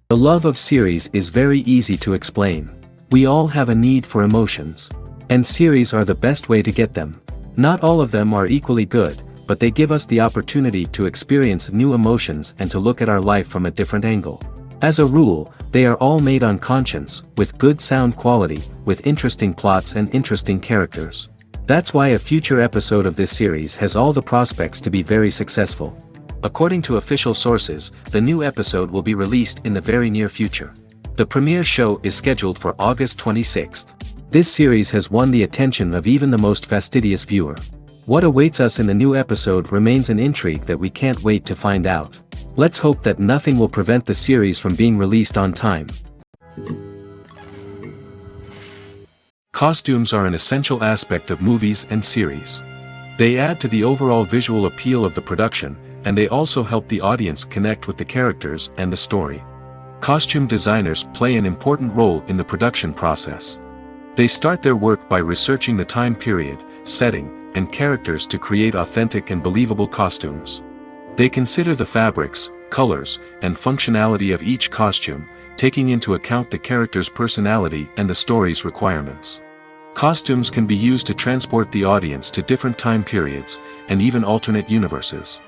The love of series is very easy to explain. We all have a need for emotions. And series are the best way to get them. Not all of them are equally good, but they give us the opportunity to experience new emotions and to look at our life from a different angle. As a rule, they are all made on conscience, with good sound quality, with interesting plots and interesting characters. That's why a future episode of this series has all the prospects to be very successful. According to official sources, the new episode will be released in the very near future. The premiere show is scheduled for August 26th. This series has won the attention of even the most fastidious viewer. What awaits us in the new episode remains an intrigue that we can't wait to find out. Let's hope that nothing will prevent the series from being released on time. Costumes are an essential aspect of movies and series. They add to the overall visual appeal of the production, and they also help the audience connect with the characters and the story. Costume designers play an important role in the production process. They start their work by researching the time period, setting, and characters to create authentic and believable costumes. They consider the fabrics, colors, and functionality of each costume, taking into account the character's personality and the story's requirements. Costumes can be used to transport the audience to different time periods, and even alternate universes.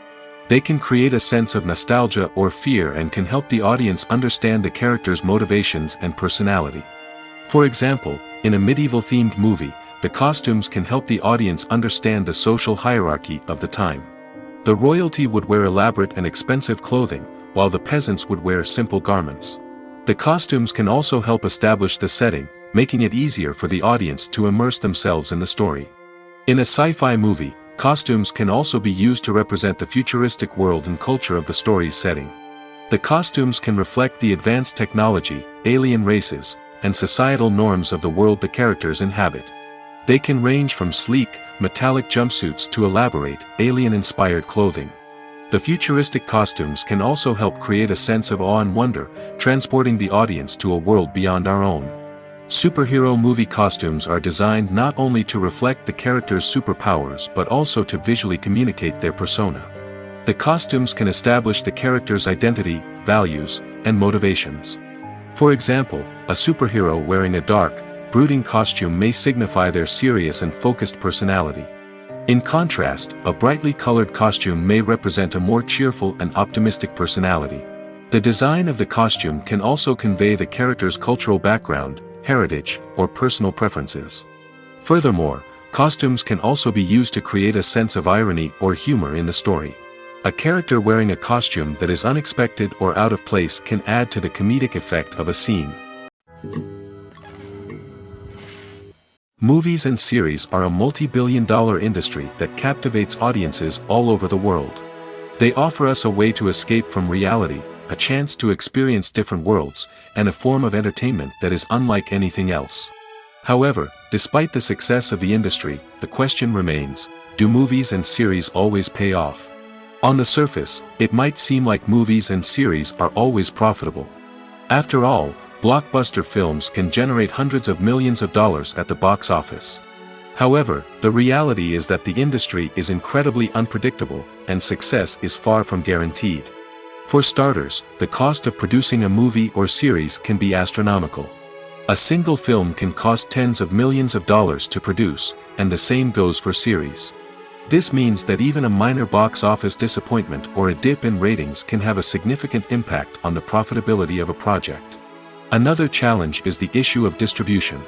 They can create a sense of nostalgia or fear and can help the audience understand the character's motivations and personality. For example, in a medieval-themed movie, the costumes can help the audience understand the social hierarchy of the time. The royalty would wear elaborate and expensive clothing, while the peasants would wear simple garments. The costumes can also help establish the setting, making it easier for the audience to immerse themselves in the story. In a sci-fi movie, costumes can also be used to represent the futuristic world and culture of the story's setting. The costumes can reflect the advanced technology, alien races, and societal norms of the world the characters inhabit. They can range from sleek, metallic jumpsuits to elaborate, alien-inspired clothing. The futuristic costumes can also help create a sense of awe and wonder, transporting the audience to a world beyond our own. Superhero movie costumes are designed not only to reflect the character's superpowers but also to visually communicate their persona. The costumes can establish the character's identity, values, and motivations. For example, a superhero wearing a dark, brooding costume may signify their serious and focused personality. In contrast, a brightly colored costume may represent a more cheerful and optimistic personality. The design of the costume can also convey the character's cultural background, heritage, or personal preferences. Furthermore, costumes can also be used to create a sense of irony or humor in the story. A character wearing a costume that is unexpected or out of place can add to the comedic effect of a scene. Movies and series are a multi-billion-dollar industry that captivates audiences all over the world. They offer us a way to escape from reality, a chance to experience different worlds, and a form of entertainment that is unlike anything else. However, despite the success of the industry, the question remains, do movies and series always pay off? On the surface, it might seem like movies and series are always profitable. After all, blockbuster films can generate hundreds of millions of dollars at the box office. However, the reality is that the industry is incredibly unpredictable, and success is far from guaranteed. For starters, the cost of producing a movie or series can be astronomical. A single film can cost tens of millions of dollars to produce, and the same goes for series. This means that even a minor box office disappointment or a dip in ratings can have a significant impact on the profitability of a project. Another challenge is the issue of distribution.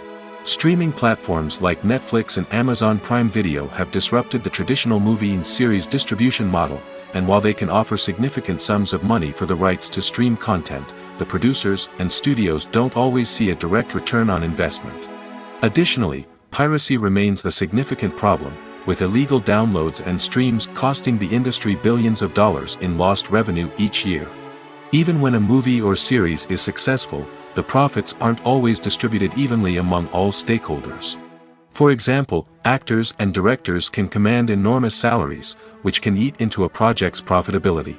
Streaming platforms like Netflix and Amazon Prime Video have disrupted the traditional movie and series distribution model, and while they can offer significant sums of money for the rights to stream content, the producers and studios don't always see a direct return on investment. Additionally, piracy remains a significant problem, with illegal downloads and streams costing the industry billions of dollars in lost revenue each year. Even when a movie or series is successful, the profits aren't always distributed evenly among all stakeholders. For example, actors and directors can command enormous salaries, which can eat into a project's profitability.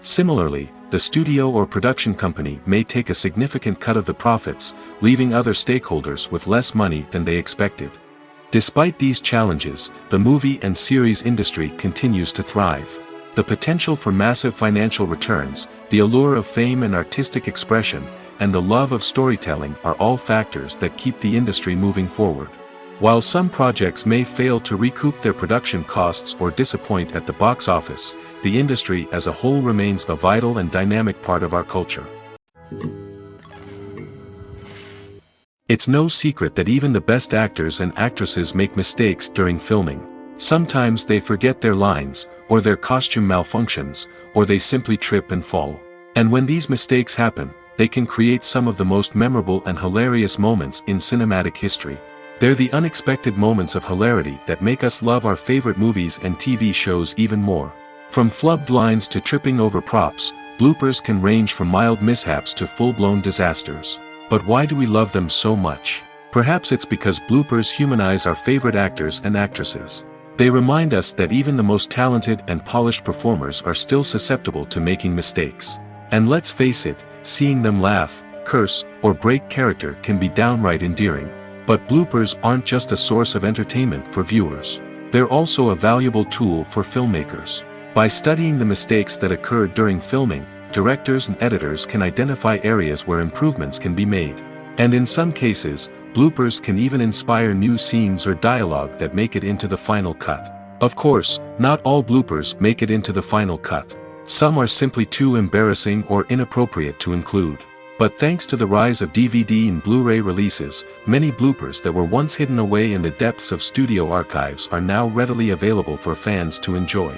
Similarly, the studio or production company may take a significant cut of the profits, leaving other stakeholders with less money than they expected. Despite these challenges, the movie and series industry continues to thrive. The potential for massive financial returns, the allure of fame and artistic expression, and the love of storytelling are all factors that keep the industry moving forward. While some projects may fail to recoup their production costs or disappoint at the box office, the industry as a whole remains a vital and dynamic part of our culture. It's no secret that even the best actors and actresses make mistakes during filming. Sometimes they forget their lines, or their costume malfunctions, or they simply trip and fall. And when these mistakes happen, they can create some of the most memorable and hilarious moments in cinematic history. They're the unexpected moments of hilarity that make us love our favorite movies and TV shows even more. From flubbed lines to tripping over props, bloopers can range from mild mishaps to full-blown disasters. But why do we love them so much? Perhaps it's because bloopers humanize our favorite actors and actresses. They remind us that even the most talented and polished performers are still susceptible to making mistakes. And let's face it, seeing them laugh, curse, or break character can be downright endearing. But bloopers aren't just a source of entertainment for viewers. They're also a valuable tool for filmmakers. By studying the mistakes that occurred during filming, directors and editors can identify areas where improvements can be made. And in some cases, bloopers can even inspire new scenes or dialogue that make it into the final cut. Of course, not all bloopers make it into the final cut. Some are simply too embarrassing or inappropriate to include. But thanks to the rise of DVD and Blu-ray releases, many bloopers that were once hidden away in the depths of studio archives are now readily available for fans to enjoy.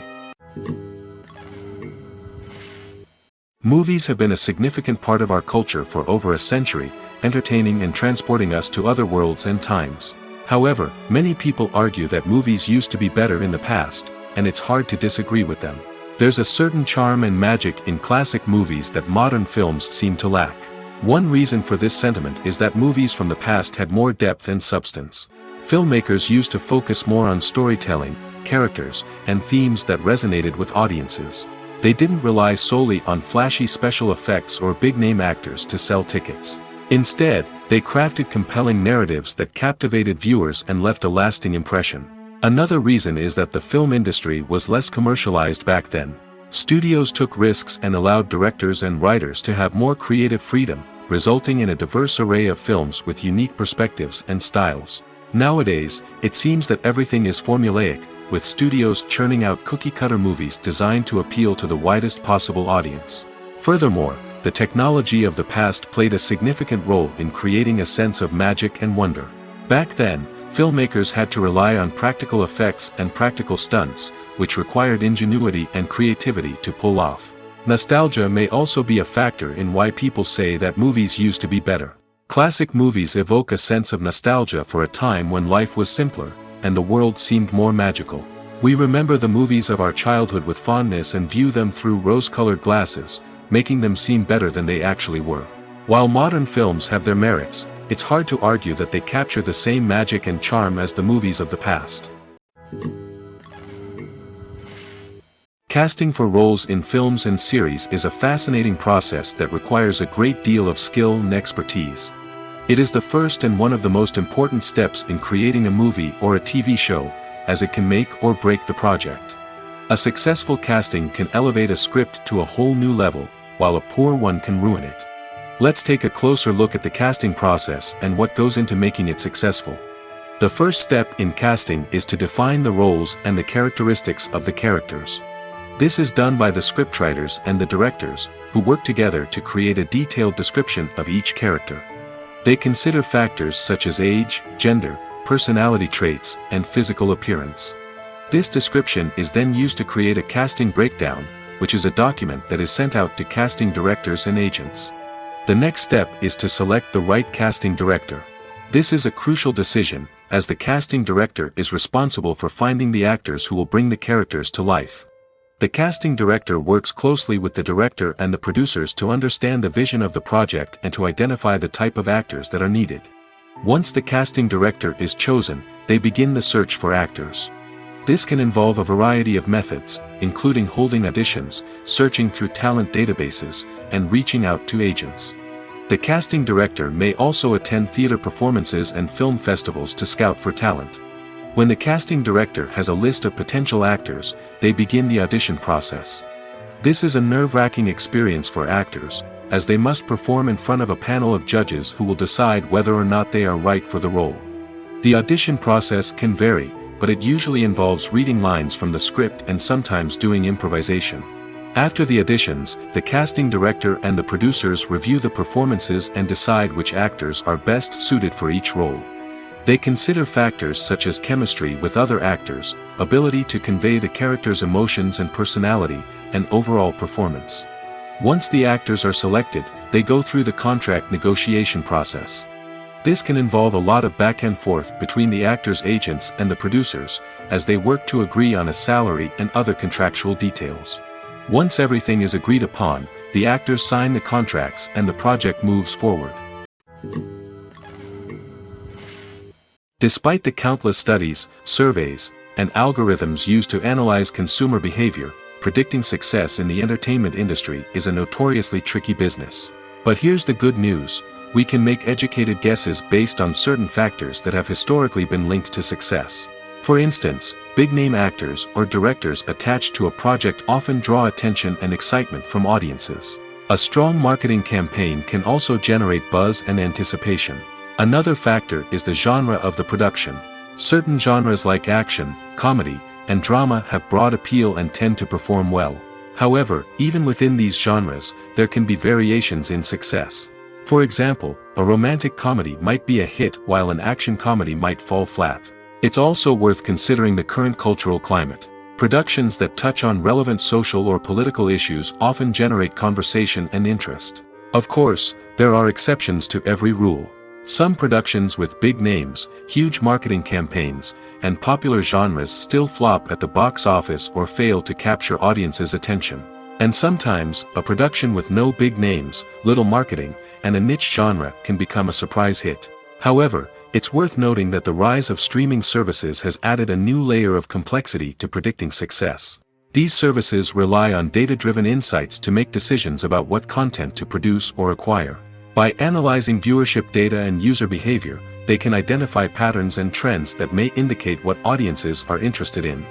Movies have been a significant part of our culture for over a century, entertaining and transporting us to other worlds and times. However, many people argue that movies used to be better in the past, and it's hard to disagree with them. There's a certain charm and magic in classic movies that modern films seem to lack. One reason for this sentiment is that movies from the past had more depth and substance. Filmmakers used to focus more on storytelling, characters, and themes that resonated with audiences. They didn't rely solely on flashy special effects or big-name actors to sell tickets. Instead, they crafted compelling narratives that captivated viewers and left a lasting impression. Another reason is that the film industry was less commercialized back then. Studios took risks and allowed directors and writers to have more creative freedom, resulting in a diverse array of films with unique perspectives and styles. Nowadays, it seems that everything is formulaic, with studios churning out cookie-cutter movies designed to appeal to the widest possible audience. Furthermore, the technology of the past played a significant role in creating a sense of magic and wonder. Back then, filmmakers had to rely on practical effects and practical stunts, which required ingenuity and creativity to pull off. Nostalgia may also be a factor in why people say that movies used to be better. Classic movies evoke a sense of nostalgia for a time when life was simpler, and the world seemed more magical. We remember the movies of our childhood with fondness and view them through rose-colored glasses, making them seem better than they actually were. While modern films have their merits, it's hard to argue that they capture the same magic and charm as the movies of the past. Casting for roles in films and series is a fascinating process that requires a great deal of skill and expertise. It is the first and one of the most important steps in creating a movie or a TV show, as it can make or break the project. A successful casting can elevate a script to a whole new level, while a poor one can ruin it. Let's take a closer look at the casting process and what goes into making it successful. The first step in casting is to define the roles and the characteristics of the characters. This is done by the scriptwriters and the directors, who work together to create a detailed description of each character. They consider factors such as age, gender, personality traits, and physical appearance. This description is then used to create a casting breakdown, which is a document that is sent out to casting directors and agents. The next step is to select the right casting director. This is a crucial decision, as the casting director is responsible for finding the actors who will bring the characters to life. The casting director works closely with the director and the producers to understand the vision of the project and to identify the type of actors that are needed. Once the casting director is chosen, they begin the search for actors. This can involve a variety of methods, including holding auditions, searching through talent databases, and reaching out to agents. The casting director may also attend theater performances and film festivals to scout for talent. When the casting director has a list of potential actors, they begin the audition process. This is a nerve-wracking experience for actors, as they must perform in front of a panel of judges who will decide whether or not they are right for the role. The audition process can vary, but it usually involves reading lines from the script and sometimes doing improvisation. After the auditions, the casting director and the producers review the performances and decide which actors are best suited for each role. They consider factors such as chemistry with other actors, ability to convey the character's emotions and personality, and overall performance. Once the actors are selected, they go through the contract negotiation process. This can involve a lot of back and forth between the actors' agents and the producers, as they work to agree on a salary and other contractual details. Once everything is agreed upon, the actors sign the contracts and the project moves forward. Despite the countless studies, surveys, and algorithms used to analyze consumer behavior, predicting success in the entertainment industry is a notoriously tricky business. But here's the good news: we can make educated guesses based on certain factors that have historically been linked to success. For instance, big-name actors or directors attached to a project often draw attention and excitement from audiences. A strong marketing campaign can also generate buzz and anticipation. Another factor is the genre of the production. Certain genres like action, comedy, and drama have broad appeal and tend to perform well. However, even within these genres, there can be variations in success. For example, a romantic comedy might be a hit while an action comedy might fall flat. It's also worth considering the current cultural climate. Productions that touch on relevant social or political issues often generate conversation and interest. Of course, there are exceptions to every rule. Some productions with big names, huge marketing campaigns, and popular genres still flop at the box office or fail to capture audiences' attention. And sometimes, a production with no big names, little marketing, and a niche genre can become a surprise hit. However, it's worth noting that the rise of streaming services has added a new layer of complexity to predicting success. These services rely on data-driven insights to make decisions about what content to produce or acquire. By analyzing viewership data and user behavior, they can identify patterns and trends that may indicate what audiences are interested in.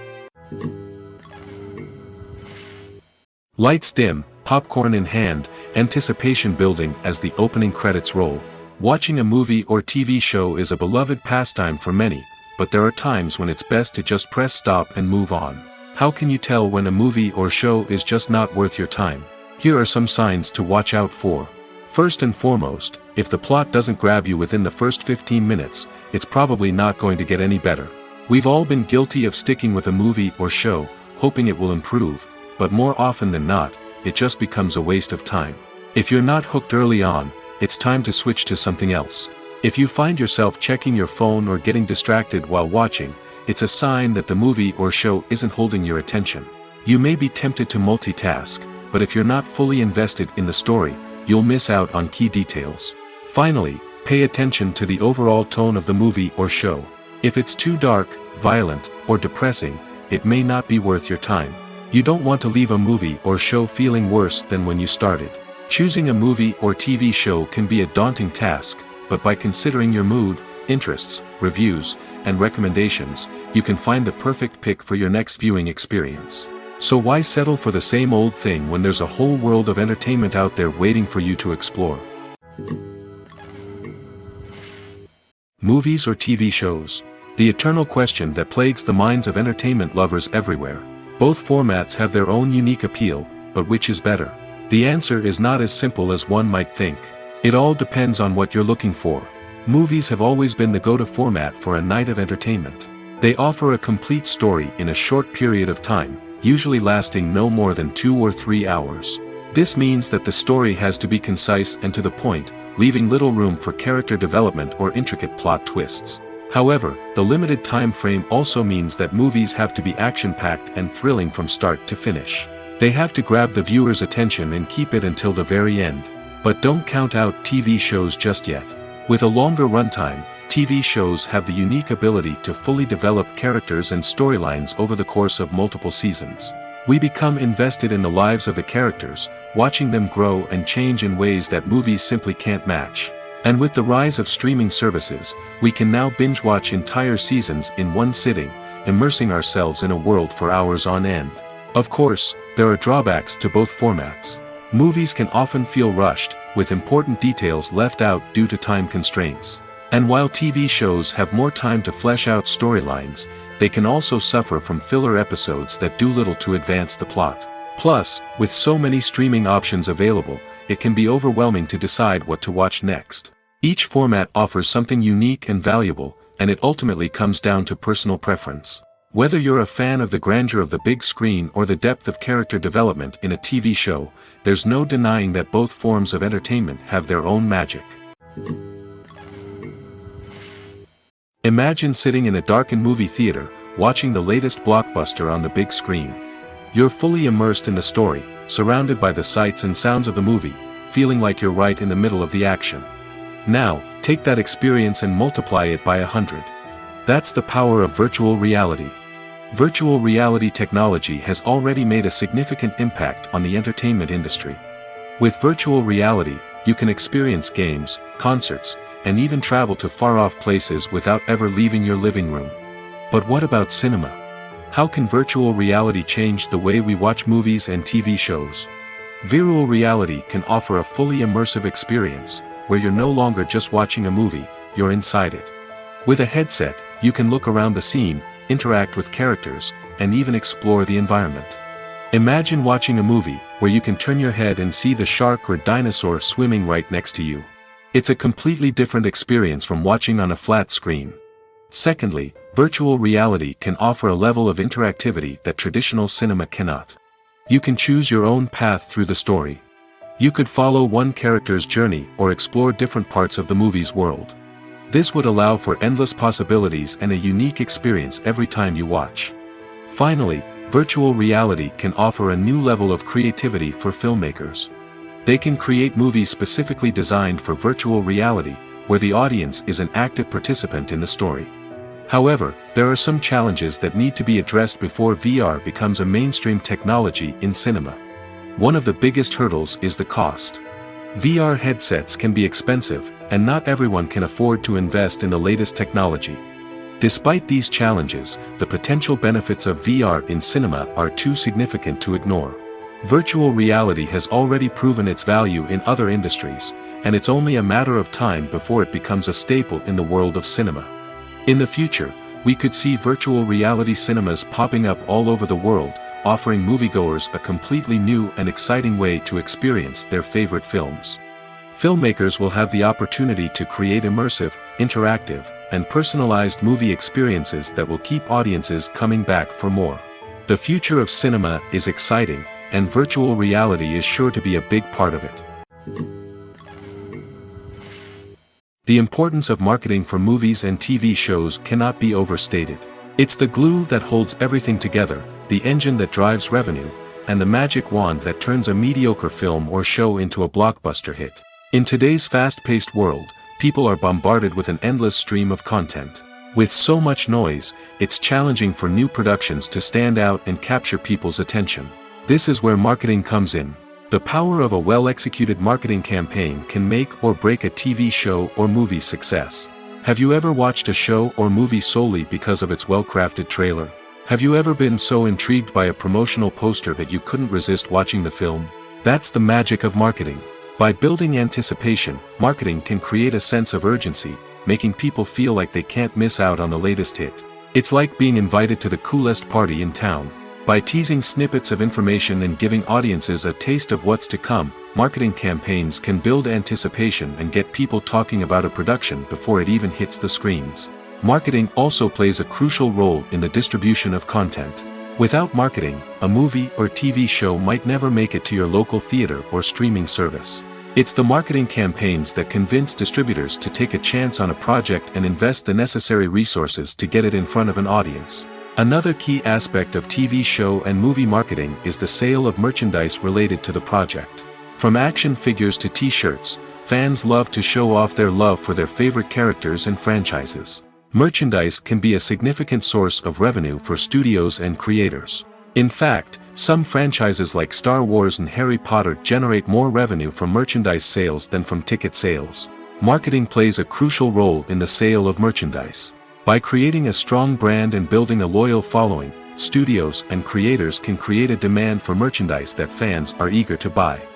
Lights dim, popcorn in hand, anticipation building as the opening credits roll. Watching a movie or TV show is a beloved pastime for many, but there are times when it's best to just press stop and move on. How can you tell when a movie or show is just not worth your time? Here are some signs to watch out for. First and foremost, if the plot doesn't grab you within the first 15 minutes, it's probably not going to get any better. We've all been guilty of sticking with a movie or show, hoping it will improve, but more often than not, it just becomes a waste of time. If you're not hooked early on, it's time to switch to something else. If you find yourself checking your phone or getting distracted while watching, it's a sign that the movie or show isn't holding your attention. You may be tempted to multitask, but if you're not fully invested in the story, you'll miss out on key details. Finally, pay attention to the overall tone of the movie or show. If it's too dark, violent, or depressing, it may not be worth your time. You don't want to leave a movie or show feeling worse than when you started. Choosing a movie or TV show can be a daunting task, but by considering your mood, interests, reviews, and recommendations, you can find the perfect pick for your next viewing experience. So why settle for the same old thing when there's a whole world of entertainment out there waiting for you to explore? Movies or TV shows? The eternal question that plagues the minds of entertainment lovers everywhere. Both formats have their own unique appeal, but which is better? The answer is not as simple as one might think. It all depends on what you're looking for. Movies have always been the go-to format for a night of entertainment. They offer a complete story in a short period of time, usually lasting no more than 2 or 3 hours. This means that the story has to be concise and to the point, leaving little room for character development or intricate plot twists. However, the limited time frame also means that movies have to be action-packed and thrilling from start to finish. They have to grab the viewer's attention and keep it until the very end. But don't count out TV shows just yet. With a longer runtime, TV shows have the unique ability to fully develop characters and storylines over the course of multiple seasons. We become invested in the lives of the characters, watching them grow and change in ways that movies simply can't match. And with the rise of streaming services, we can now binge-watch entire seasons in one sitting, immersing ourselves in a world for hours on end. Of course, there are drawbacks to both formats. Movies can often feel rushed, with important details left out due to time constraints. And while TV shows have more time to flesh out storylines, they can also suffer from filler episodes that do little to advance the plot. Plus, with so many streaming options available, it can be overwhelming to decide what to watch next. Each format offers something unique and valuable, and it ultimately comes down to personal preference. Whether you're a fan of the grandeur of the big screen or the depth of character development in a TV show, there's no denying that both forms of entertainment have their own magic. Imagine sitting in a darkened movie theater, watching the latest blockbuster on the big screen. You're fully immersed in the story, surrounded by the sights and sounds of the movie, feeling like you're right in the middle of the action. Now, take that experience and multiply it by 100. That's the power of virtual reality. Virtual reality technology has already made a significant impact on the entertainment industry. With virtual reality, you can experience games, concerts, and even travel to far-off places without ever leaving your living room. But what about cinema? How can virtual reality change the way we watch movies and TV shows? Virtual reality can offer a fully immersive experience, where you're no longer just watching a movie, you're inside it. With a headset, you can look around the scene, interact with characters, and even explore the environment. Imagine watching a movie, where you can turn your head and see the shark or dinosaur swimming right next to you. It's a completely different experience from watching on a flat screen. Secondly, virtual reality can offer a level of interactivity that traditional cinema cannot. You can choose your own path through the story. You could follow one character's journey or explore different parts of the movie's world. This would allow for endless possibilities and a unique experience every time you watch. Finally, virtual reality can offer a new level of creativity for filmmakers. They can create movies specifically designed for virtual reality, where the audience is an active participant in the story. However, there are some challenges that need to be addressed before VR becomes a mainstream technology in cinema. One of the biggest hurdles is the cost. VR headsets can be expensive, and not everyone can afford to invest in the latest technology. Despite these challenges, the potential benefits of VR in cinema are too significant to ignore. Virtual reality has already proven its value in other industries, and it's only a matter of time before it becomes a staple in the world of cinema. In the future, we could see virtual reality cinemas popping up all over the world, offering moviegoers a completely new and exciting way to experience their favorite films. Filmmakers will have the opportunity to create immersive, interactive, and personalized movie experiences that will keep audiences coming back for more. The future of cinema is exciting, and virtual reality is sure to be a big part of it. The importance of marketing for movies and TV shows cannot be overstated. It's the glue that holds everything together, the engine that drives revenue, and the magic wand that turns a mediocre film or show into a blockbuster hit. In today's fast-paced world, people are bombarded with an endless stream of content. With so much noise, it's challenging for new productions to stand out and capture people's attention. This is where marketing comes in. The power of a well-executed marketing campaign can make or break a TV show or movie's success. Have you ever watched a show or movie solely because of its well-crafted trailer? Have you ever been so intrigued by a promotional poster that you couldn't resist watching the film? That's the magic of marketing. By building anticipation, marketing can create a sense of urgency, making people feel like they can't miss out on the latest hit. It's like being invited to the coolest party in town. By teasing snippets of information and giving audiences a taste of what's to come, marketing campaigns can build anticipation and get people talking about a production before it even hits the screens. Marketing also plays a crucial role in the distribution of content. Without marketing, a movie or TV show might never make it to your local theater or streaming service. It's the marketing campaigns that convince distributors to take a chance on a project and invest the necessary resources to get it in front of an audience. Another key aspect of TV show and movie marketing is the sale of merchandise related to the project. From action figures to t-shirts, fans love to show off their love for their favorite characters and franchises. Merchandise can be a significant source of revenue for studios and creators. In fact, some franchises like Star Wars and Harry Potter generate more revenue from merchandise sales than from ticket sales. Marketing plays a crucial role in the sale of merchandise. By creating a strong brand and building a loyal following, studios and creators can create a demand for merchandise that fans are eager to buy.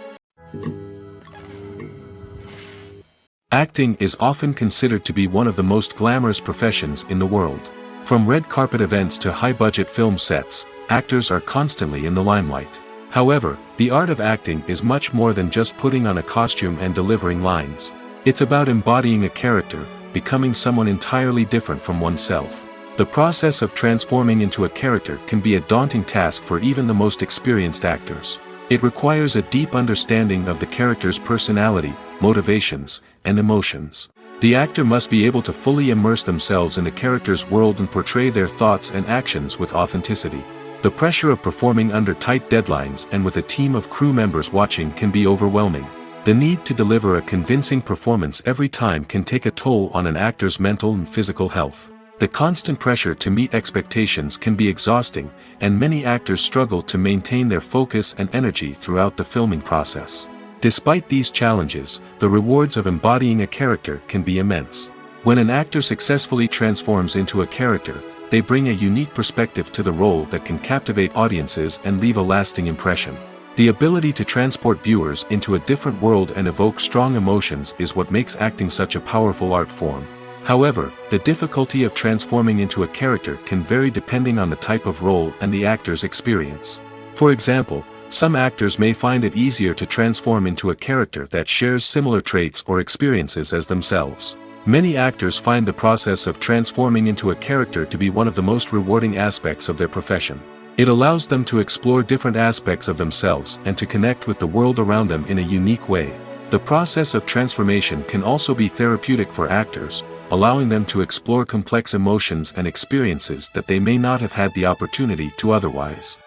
Acting is often considered to be one of the most glamorous professions in the world. From red carpet events to high-budget film sets, actors are constantly in the limelight. However, the art of acting is much more than just putting on a costume and delivering lines. It's about embodying a character, becoming someone entirely different from oneself. The process of transforming into a character can be a daunting task for even the most experienced actors. It requires a deep understanding of the character's personality, motivations, and emotions. The actor must be able to fully immerse themselves in the character's world and portray their thoughts and actions with authenticity. The pressure of performing under tight deadlines and with a team of crew members watching can be overwhelming. The need to deliver a convincing performance every time can take a toll on an actor's mental and physical health. The constant pressure to meet expectations can be exhausting, and many actors struggle to maintain their focus and energy throughout the filming process. Despite these challenges, the rewards of embodying a character can be immense. When an actor successfully transforms into a character, they bring a unique perspective to the role that can captivate audiences and leave a lasting impression. The ability to transport viewers into a different world and evoke strong emotions is what makes acting such a powerful art form. However, the difficulty of transforming into a character can vary depending on the type of role and the actor's experience. For example, some actors may find it easier to transform into a character that shares similar traits or experiences as themselves. Many actors find the process of transforming into a character to be one of the most rewarding aspects of their profession. It allows them to explore different aspects of themselves and to connect with the world around them in a unique way. The process of transformation can also be therapeutic for actors, allowing them to explore complex emotions and experiences that they may not have had the opportunity to otherwise.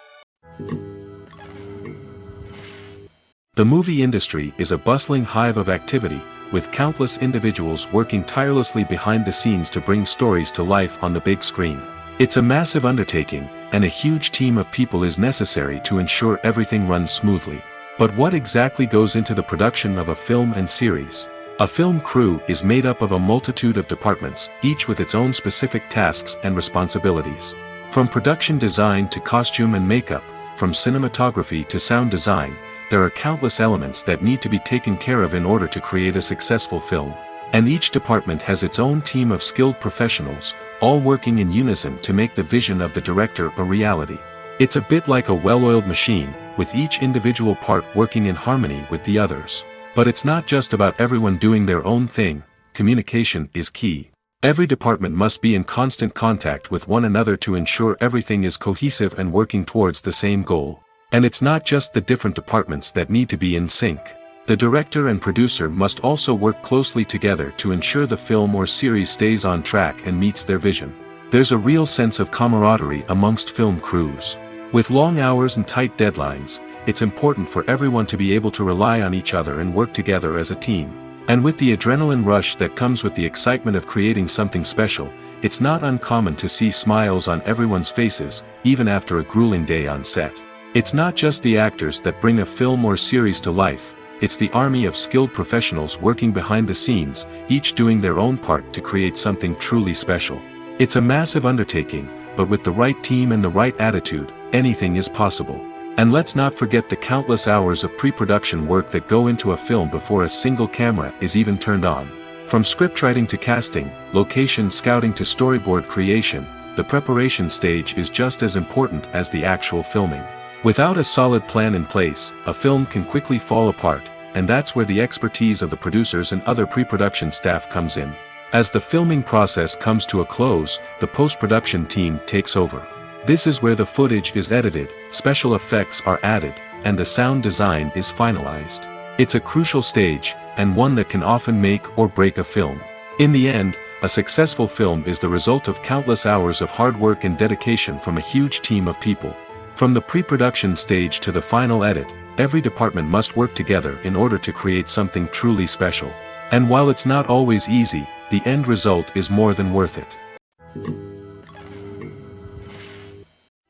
The movie industry is a bustling hive of activity, with countless individuals working tirelessly behind the scenes to bring stories to life on the big screen. It's a massive undertaking, and a huge team of people is necessary to ensure everything runs smoothly. But what exactly goes into the production of a film and series? A film crew is made up of a multitude of departments, each with its own specific tasks and responsibilities. From production design to costume and makeup, from cinematography to sound design, there are countless elements that need to be taken care of in order to create a successful film. And each department has its own team of skilled professionals, all working in unison to make the vision of the director a reality. It's a bit like a well-oiled machine, with each individual part working in harmony with the others. But it's not just about everyone doing their own thing. Communication is key. Every department must be in constant contact with one another to ensure everything is cohesive and working towards the same goal. And it's not just the different departments that need to be in sync. The director and producer must also work closely together to ensure the film or series stays on track and meets their vision. There's a real sense of camaraderie amongst film crews. With long hours and tight deadlines, it's important for everyone to be able to rely on each other and work together as a team. And with the adrenaline rush that comes with the excitement of creating something special, it's not uncommon to see smiles on everyone's faces, even after a grueling day on set. It's not just the actors that bring a film or series to life, it's the army of skilled professionals working behind the scenes, each doing their own part to create something truly special. It's a massive undertaking, but with the right team and the right attitude, anything is possible. And let's not forget the countless hours of pre-production work that go into a film before a single camera is even turned on. From scriptwriting to casting, location scouting to storyboard creation, the preparation stage is just as important as the actual filming. Without a solid plan in place, a film can quickly fall apart, and that's where the expertise of the producers and other pre-production staff comes in. As the filming process comes to a close, the post-production team takes over. This is where the footage is edited, special effects are added, and the sound design is finalized. It's a crucial stage, and one that can often make or break a film. In the end, a successful film is the result of countless hours of hard work and dedication from a huge team of people. From the pre-production stage to the final edit, every department must work together in order to create something truly special. And while it's not always easy, the end result is more than worth it.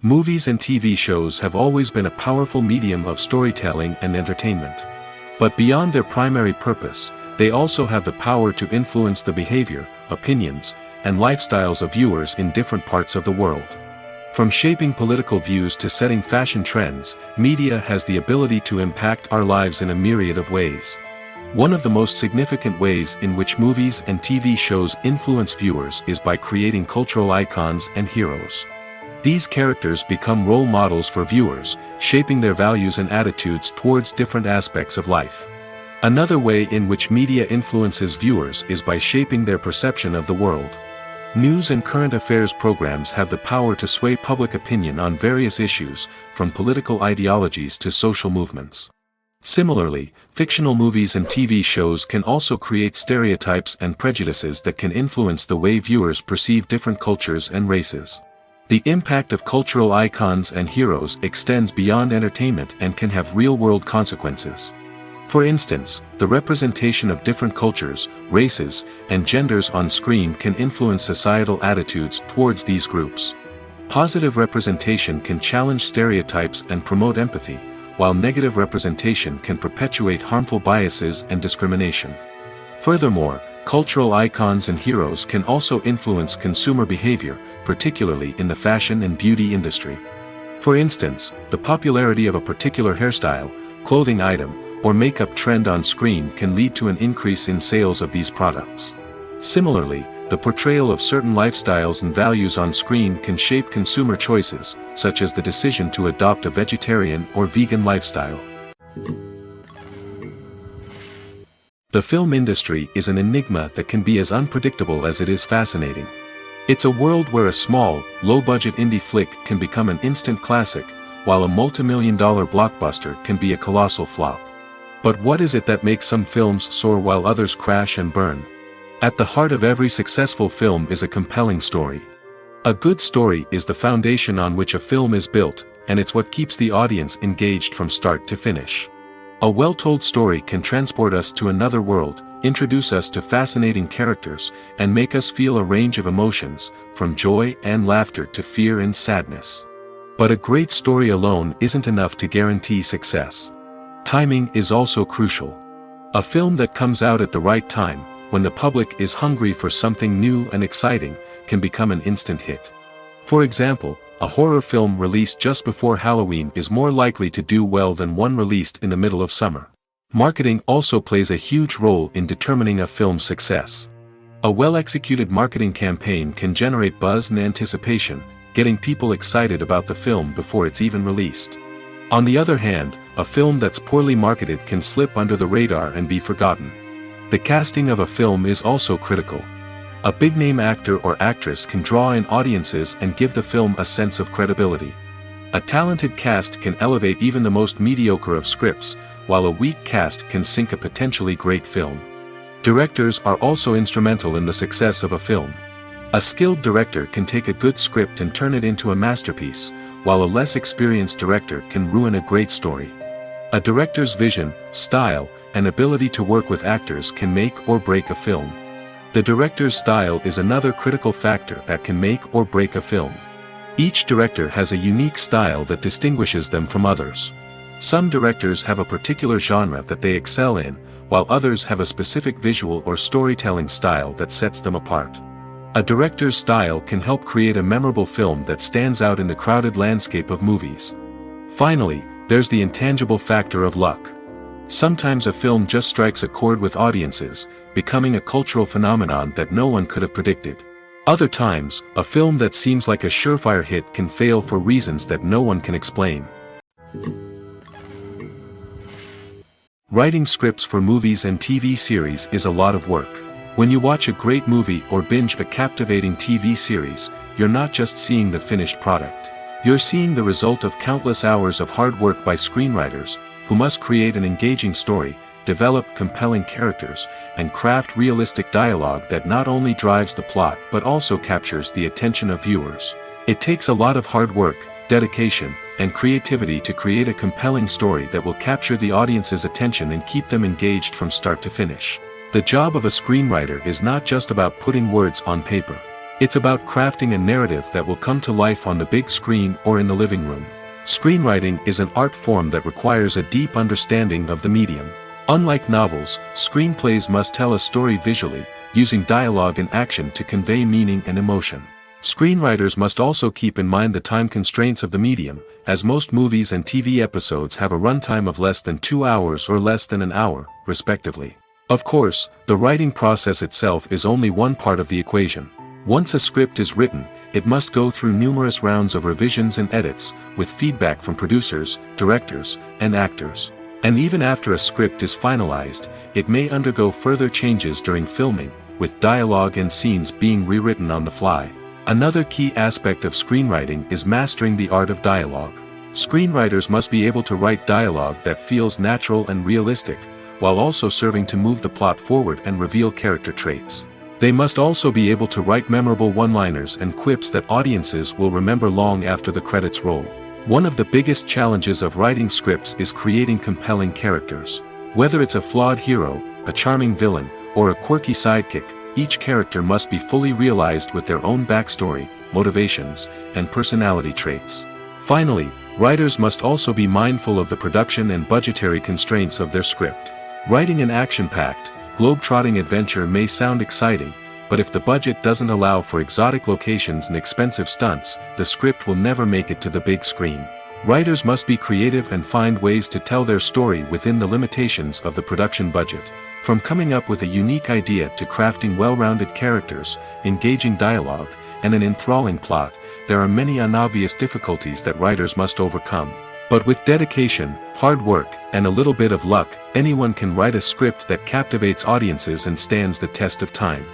Movies and TV shows have always been a powerful medium of storytelling and entertainment. But beyond their primary purpose, they also have the power to influence the behavior, opinions, and lifestyles of viewers in different parts of the world. From shaping political views to setting fashion trends, media has the ability to impact our lives in a myriad of ways. One of the most significant ways in which movies and TV shows influence viewers is by creating cultural icons and heroes. These characters become role models for viewers, shaping their values and attitudes towards different aspects of life. Another way in which media influences viewers is by shaping their perception of the world. News and current affairs programs have the power to sway public opinion on various issues, from political ideologies to social movements. Similarly, fictional movies and TV shows can also create stereotypes and prejudices that can influence the way viewers perceive different cultures and races. The impact of cultural icons and heroes extends beyond entertainment and can have real-world consequences. For instance, the representation of different cultures, races, and genders on screen can influence societal attitudes towards these groups. Positive representation can challenge stereotypes and promote empathy, while negative representation can perpetuate harmful biases and discrimination. Furthermore, cultural icons and heroes can also influence consumer behavior, particularly in the fashion and beauty industry. For instance, the popularity of a particular hairstyle, clothing item, or makeup trend on screen can lead to an increase in sales of these products. Similarly, the portrayal of certain lifestyles and values on screen can shape consumer choices, such as the decision to adopt a vegetarian or vegan lifestyle. The film industry is an enigma that can be as unpredictable as it is fascinating. It's a world where a small, low-budget indie flick can become an instant classic, while a multi-million-dollar blockbuster can be a colossal flop. But what is it that makes some films soar while others crash and burn? At the heart of every successful film is a compelling story. A good story is the foundation on which a film is built, and it's what keeps the audience engaged from start to finish. A well-told story can transport us to another world, introduce us to fascinating characters, and make us feel a range of emotions, from joy and laughter to fear and sadness. But a great story alone isn't enough to guarantee success. Timing is also crucial. A film that comes out at the right time, when the public is hungry for something new and exciting, can become an instant hit. For example, a horror film released just before Halloween is more likely to do well than one released in the middle of summer. Marketing also plays a huge role in determining a film's success. A well-executed marketing campaign can generate buzz and anticipation, getting people excited about the film before it's even released. On the other hand, a film that's poorly marketed can slip under the radar and be forgotten. The casting of a film is also critical. A big-name actor or actress can draw in audiences and give the film a sense of credibility. A talented cast can elevate even the most mediocre of scripts, while a weak cast can sink a potentially great film. Directors are also instrumental in the success of a film. A skilled director can take a good script and turn it into a masterpiece, while a less experienced director can ruin a great story. A director's vision, style, and ability to work with actors can make or break a film. The director's style is another critical factor that can make or break a film. Each director has a unique style that distinguishes them from others. Some directors have a particular genre that they excel in, while others have a specific visual or storytelling style that sets them apart. A director's style can help create a memorable film that stands out in the crowded landscape of movies. Finally, there's the intangible factor of luck. Sometimes a film just strikes a chord with audiences, becoming a cultural phenomenon that no one could have predicted. Other times, a film that seems like a surefire hit can fail for reasons that no one can explain. Writing scripts for movies and TV series is a lot of work. When you watch a great movie or binge a captivating TV series, you're not just seeing the finished product. You're seeing the result of countless hours of hard work by screenwriters, who must create an engaging story, develop compelling characters, and craft realistic dialogue that not only drives the plot but also captures the attention of viewers. It takes a lot of hard work, dedication, and creativity to create a compelling story that will capture the audience's attention and keep them engaged from start to finish. The job of a screenwriter is not just about putting words on paper. It's about crafting a narrative that will come to life on the big screen or in the living room. Screenwriting is an art form that requires a deep understanding of the medium. Unlike novels, screenplays must tell a story visually, using dialogue and action to convey meaning and emotion. Screenwriters must also keep in mind the time constraints of the medium, as most movies and TV episodes have a runtime of less than 2 hours or less than an hour, respectively. Of course, the writing process itself is only one part of the equation. Once a script is written, it must go through numerous rounds of revisions and edits, with feedback from producers, directors, and actors. And even after a script is finalized, it may undergo further changes during filming, with dialogue and scenes being rewritten on the fly. Another key aspect of screenwriting is mastering the art of dialogue. Screenwriters must be able to write dialogue that feels natural and realistic, while also serving to move the plot forward and reveal character traits. They must also be able to write memorable one-liners and quips that audiences will remember long after the credits roll. One of the biggest challenges of writing scripts is creating compelling characters. Whether it's a flawed hero, a charming villain, or a quirky sidekick, each character must be fully realized with their own backstory, motivations, and personality traits. Finally, writers must also be mindful of the production and budgetary constraints of their script. Writing an action-packed, globe-trotting adventure may sound exciting, but if the budget doesn't allow for exotic locations and expensive stunts, the script will never make it to the big screen. Writers must be creative and find ways to tell their story within the limitations of the production budget. From coming up with a unique idea to crafting well-rounded characters, engaging dialogue, and an enthralling plot, there are many unobvious difficulties that writers must overcome. But with dedication, hard work, and a little bit of luck, anyone can write a script that captivates audiences and stands the test of time.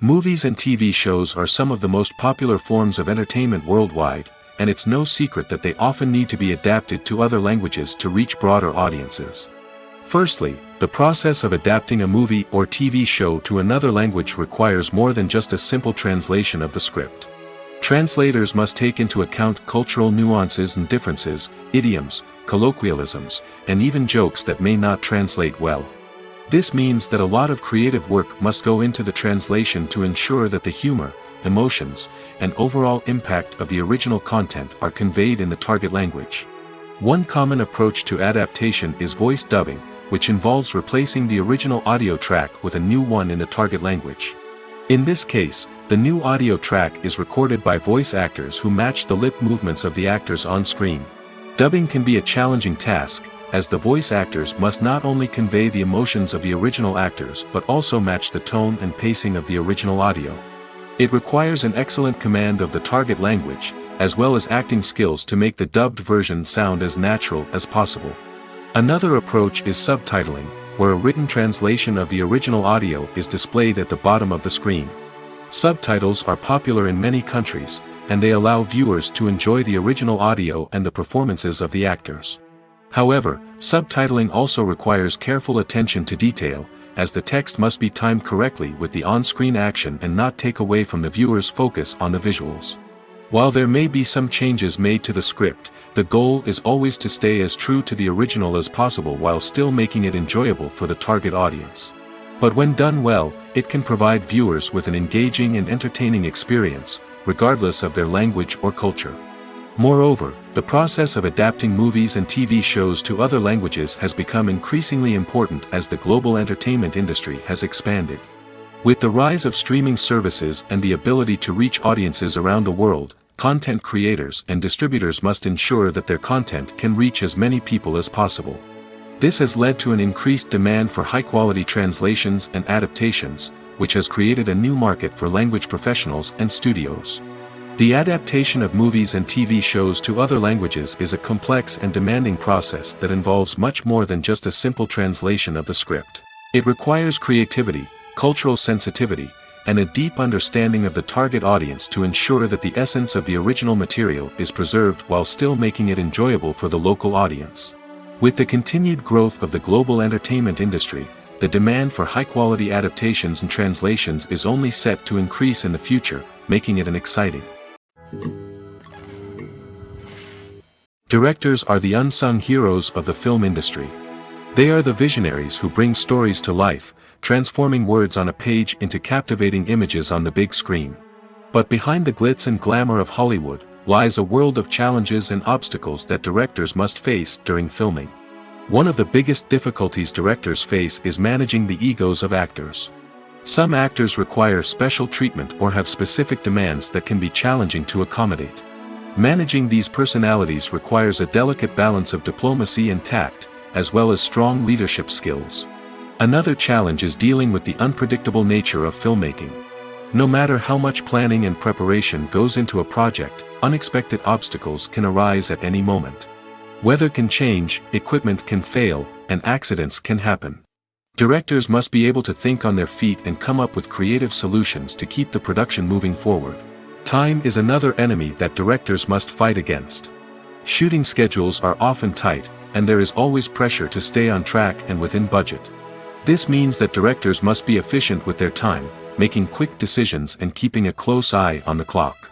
Movies and TV shows are some of the most popular forms of entertainment worldwide, and it's no secret that they often need to be adapted to other languages to reach broader audiences. Firstly, the process of adapting a movie or TV show to another language requires more than just a simple translation of the script. Translators must take into account cultural nuances and differences, idioms, colloquialisms, and even jokes that may not translate well. This means that a lot of creative work must go into the translation to ensure that the humor, emotions, and overall impact of the original content are conveyed in the target language. One common approach to adaptation is voice dubbing, which involves replacing the original audio track with a new one in the target language. In this case, the new audio track is recorded by voice actors who match the lip movements of the actors on screen. Dubbing can be a challenging task, as the voice actors must not only convey the emotions of the original actors but also match the tone and pacing of the original audio. It requires an excellent command of the target language, as well as acting skills to make the dubbed version sound as natural as possible. Another approach is subtitling, where a written translation of the original audio is displayed at the bottom of the screen. Subtitles are popular in many countries, and they allow viewers to enjoy the original audio and the performances of the actors. However, subtitling also requires careful attention to detail, as the text must be timed correctly with the on-screen action and not take away from the viewer's focus on the visuals. While there may be some changes made to the script, the goal is always to stay as true to the original as possible while still making it enjoyable for the target audience. But when done well, it can provide viewers with an engaging and entertaining experience, regardless of their language or culture. Moreover, the process of adapting movies and TV shows to other languages has become increasingly important as the global entertainment industry has expanded. With the rise of streaming services and the ability to reach audiences around the world, content creators and distributors must ensure that their content can reach as many people as possible. This has led to an increased demand for high-quality translations and adaptations, which has created a new market for language professionals and studios. The adaptation of movies and TV shows to other languages is a complex and demanding process that involves much more than just a simple translation of the script. It requires creativity, cultural sensitivity, and a deep understanding of the target audience to ensure that the essence of the original material is preserved while still making it enjoyable for the local audience. With the continued growth of the global entertainment industry, the demand for high-quality adaptations and translations is only set to increase in the future, making it an exciting. Directors are the unsung heroes of the film industry. They are the visionaries who bring stories to life, transforming words on a page into captivating images on the big screen. But behind the glitz and glamour of Hollywood, lies a world of challenges and obstacles that directors must face during filming. One of the biggest difficulties directors face is managing the egos of actors. Some actors require special treatment or have specific demands that can be challenging to accommodate. Managing these personalities requires a delicate balance of diplomacy and tact, as well as strong leadership skills. Another challenge is dealing with the unpredictable nature of filmmaking. No matter how much planning and preparation goes into a project, unexpected obstacles can arise at any moment. Weather can change, equipment can fail, and accidents can happen. Directors must be able to think on their feet and come up with creative solutions to keep the production moving forward. Time is another enemy that directors must fight against. Shooting schedules are often tight, and there is always pressure to stay on track and within budget. This means that directors must be efficient with their time, making quick decisions and keeping a close eye on the clock.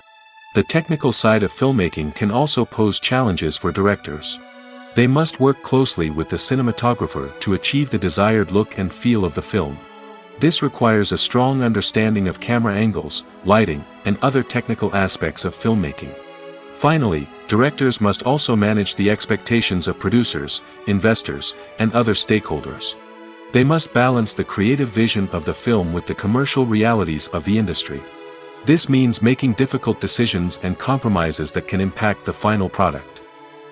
The technical side of filmmaking can also pose challenges for directors. They must work closely with the cinematographer to achieve the desired look and feel of the film. This requires a strong understanding of camera angles, lighting, and other technical aspects of filmmaking. Finally, directors must also manage the expectations of producers, investors, and other stakeholders. They must balance the creative vision of the film with the commercial realities of the industry. This means making difficult decisions and compromises that can impact the final product.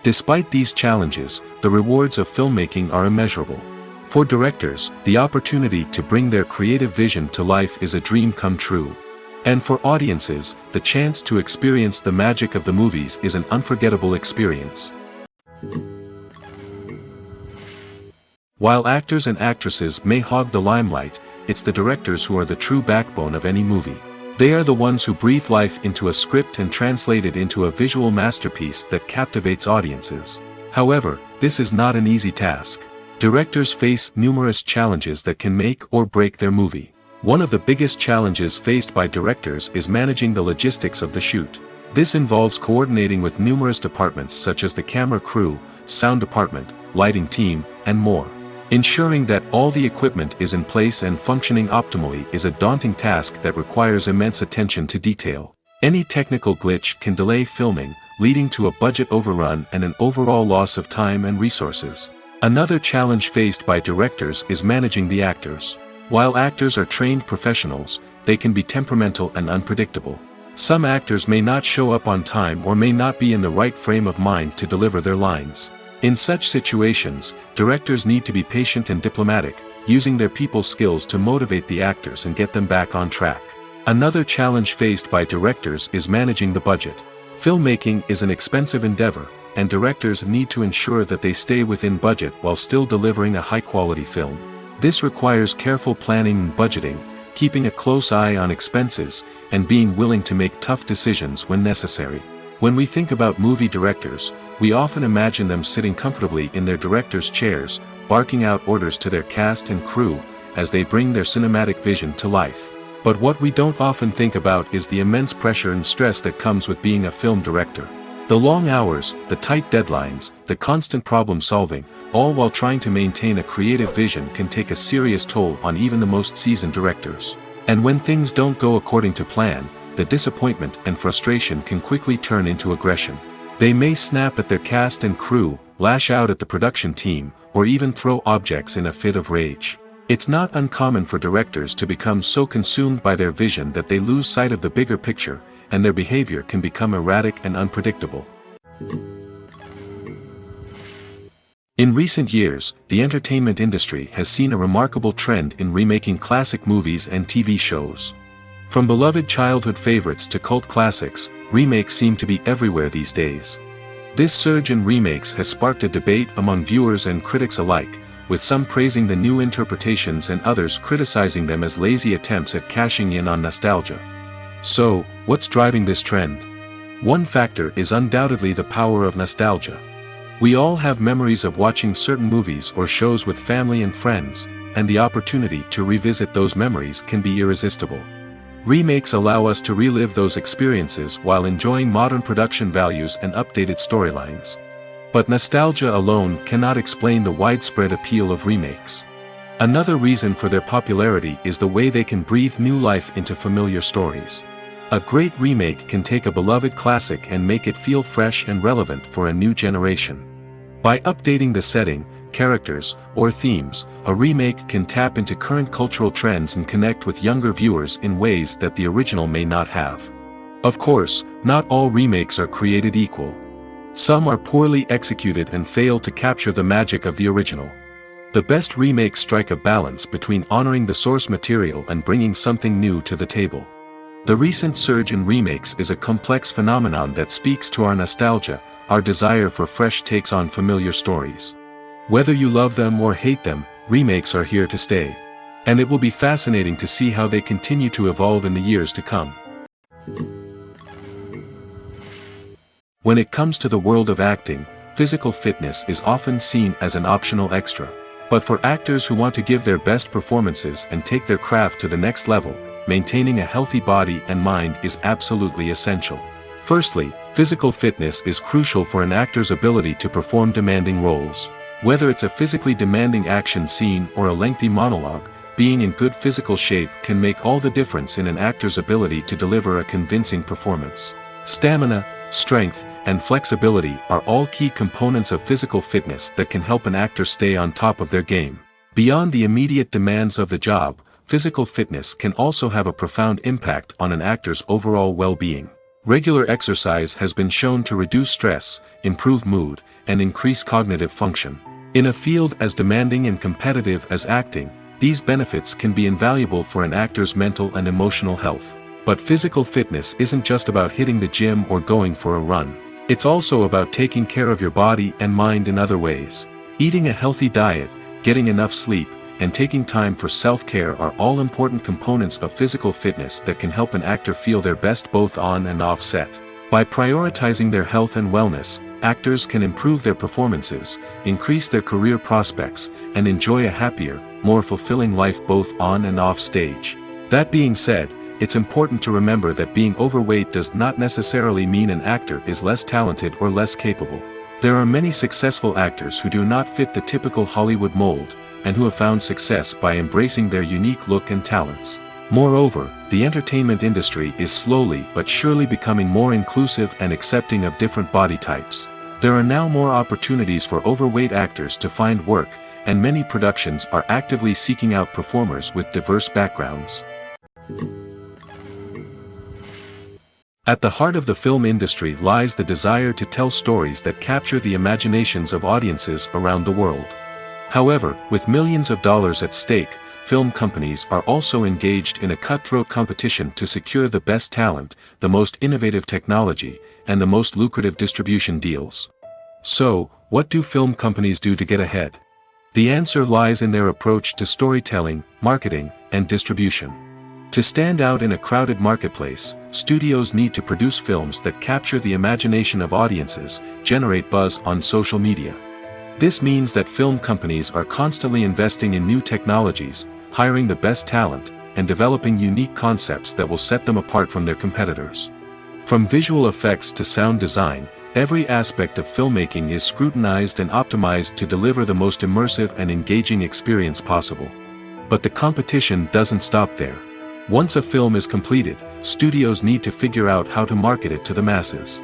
Despite these challenges, the rewards of filmmaking are immeasurable. For directors, the opportunity to bring their creative vision to life is a dream come true. And for audiences, the chance to experience the magic of the movies is an unforgettable experience. While actors and actresses may hog the limelight, it's the directors who are the true backbone of any movie. They are the ones who breathe life into a script and translate it into a visual masterpiece that captivates audiences. However, this is not an easy task. Directors face numerous challenges that can make or break their movie. One of the biggest challenges faced by directors is managing the logistics of the shoot. This involves coordinating with numerous departments such as the camera crew, sound department, lighting team, and more. Ensuring that all the equipment is in place and functioning optimally is a daunting task that requires immense attention to detail. Any technical glitch can delay filming, leading to a budget overrun and an overall loss of time and resources. Another challenge faced by directors is managing the actors. While actors are trained professionals, they can be temperamental and unpredictable. Some actors may not show up on time or may not be in the right frame of mind to deliver their lines. In such situations, directors need to be patient and diplomatic, using their people skills to motivate the actors and get them back on track. Another challenge faced by directors is managing the budget. Filmmaking is an expensive endeavor, and directors need to ensure that they stay within budget while still delivering a high-quality film. This requires careful planning and budgeting, keeping a close eye on expenses, and being willing to make tough decisions when necessary. When we think about movie directors, we often imagine them sitting comfortably in their director's chairs, barking out orders to their cast and crew, as they bring their cinematic vision to life. But what we don't often think about is the immense pressure and stress that comes with being a film director. The long hours, the tight deadlines, the constant problem solving, all while trying to maintain a creative vision can take a serious toll on even the most seasoned directors. And when things don't go according to plan, the disappointment and frustration can quickly turn into aggression. They may snap at their cast and crew, lash out at the production team, or even throw objects in a fit of rage. It's not uncommon for directors to become so consumed by their vision that they lose sight of the bigger picture, and their behavior can become erratic and unpredictable. In recent years, the entertainment industry has seen a remarkable trend in remaking classic movies and TV shows. From beloved childhood favorites to cult classics, remakes seem to be everywhere these days. This surge in remakes has sparked a debate among viewers and critics alike, with some praising the new interpretations and others criticizing them as lazy attempts at cashing in on nostalgia. So, what's driving this trend? One factor is undoubtedly the power of nostalgia. We all have memories of watching certain movies or shows with family and friends, and the opportunity to revisit those memories can be irresistible. Remakes allow us to relive those experiences while enjoying modern production values and updated storylines. But nostalgia alone cannot explain the widespread appeal of remakes. Another reason for their popularity is the way they can breathe new life into familiar stories. A great remake can take a beloved classic and make it feel fresh and relevant for a new generation. By updating the setting, characters, or themes, a remake can tap into current cultural trends and connect with younger viewers in ways that the original may not have. Of course, not all remakes are created equal. Some are poorly executed and fail to capture the magic of the original. The best remakes strike a balance between honoring the source material and bringing something new to the table. The recent surge in remakes is a complex phenomenon that speaks to our nostalgia, our desire for fresh takes on familiar stories. Whether you love them or hate them, remakes are here to stay. And it will be fascinating to see how they continue to evolve in the years to come. When it comes to the world of acting, physical fitness is often seen as an optional extra. But for actors who want to give their best performances and take their craft to the next level, maintaining a healthy body and mind is absolutely essential. Firstly, physical fitness is crucial for an actor's ability to perform demanding roles. Whether it's a physically demanding action scene or a lengthy monologue, being in good physical shape can make all the difference in an actor's ability to deliver a convincing performance. Stamina, strength, and flexibility are all key components of physical fitness that can help an actor stay on top of their game. Beyond the immediate demands of the job, physical fitness can also have a profound impact on an actor's overall well-being. Regular exercise has been shown to reduce stress, improve mood, and increase cognitive function. In a field as demanding and competitive as acting, these benefits can be invaluable for an actor's mental and emotional health. But physical fitness isn't just about hitting the gym or going for a run. It's also about taking care of your body and mind in other ways. Eating a healthy diet, getting enough sleep, and taking time for self-care are all important components of physical fitness that can help an actor feel their best both on and off set. By prioritizing their health and wellness, actors can improve their performances, increase their career prospects, and enjoy a happier, more fulfilling life both on and off stage. That being said, it's important to remember that being overweight does not necessarily mean an actor is less talented or less capable. There are many successful actors who do not fit the typical Hollywood mold, and who have found success by embracing their unique look and talents. Moreover, the entertainment industry is slowly but surely becoming more inclusive and accepting of different body types. There are now more opportunities for overweight actors to find work, and many productions are actively seeking out performers with diverse backgrounds. At the heart of the film industry lies the desire to tell stories that capture the imaginations of audiences around the world. However, with millions of dollars at stake, film companies are also engaged in a cutthroat competition to secure the best talent, the most innovative technology, and the most lucrative distribution deals. So, what do film companies do to get ahead? The answer lies in their approach to storytelling, marketing, and distribution. To stand out in a crowded marketplace, studios need to produce films that capture the imagination of audiences, generate buzz on social media. This means that film companies are constantly investing in new technologies, hiring the best talent, and developing unique concepts that will set them apart from their competitors. From visual effects to sound design, every aspect of filmmaking is scrutinized and optimized to deliver the most immersive and engaging experience possible. But the competition doesn't stop there. Once a film is completed, studios need to figure out how to market it to the masses.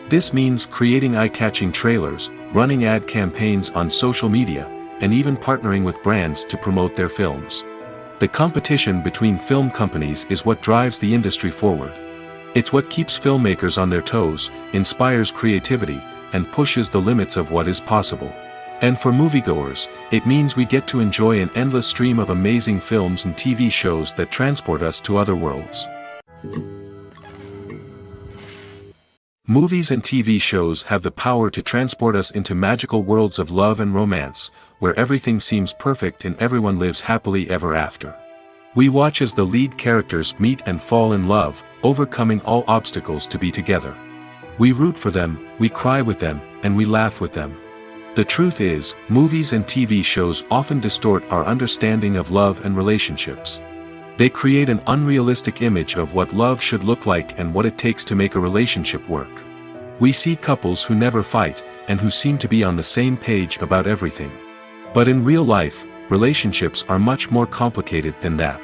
This means creating eye-catching trailers, running ad campaigns on social media, and even partnering with brands to promote their films. The competition between film companies is what drives the industry forward. It's what keeps filmmakers on their toes, inspires creativity, and pushes the limits of what is possible. And for moviegoers, it means we get to enjoy an endless stream of amazing films and TV shows that transport us to other worlds. Movies and TV shows have the power to transport us into magical worlds of love and romance, where everything seems perfect and everyone lives happily ever after. We watch as the lead characters meet and fall in love, overcoming all obstacles to be together. We root for them, we cry with them, and we laugh with them. The truth is, movies and TV shows often distort our understanding of love and relationships. They create an unrealistic image of what love should look like and what it takes to make a relationship work. We see couples who never fight, and who seem to be on the same page about everything. But in real life, relationships are much more complicated than that.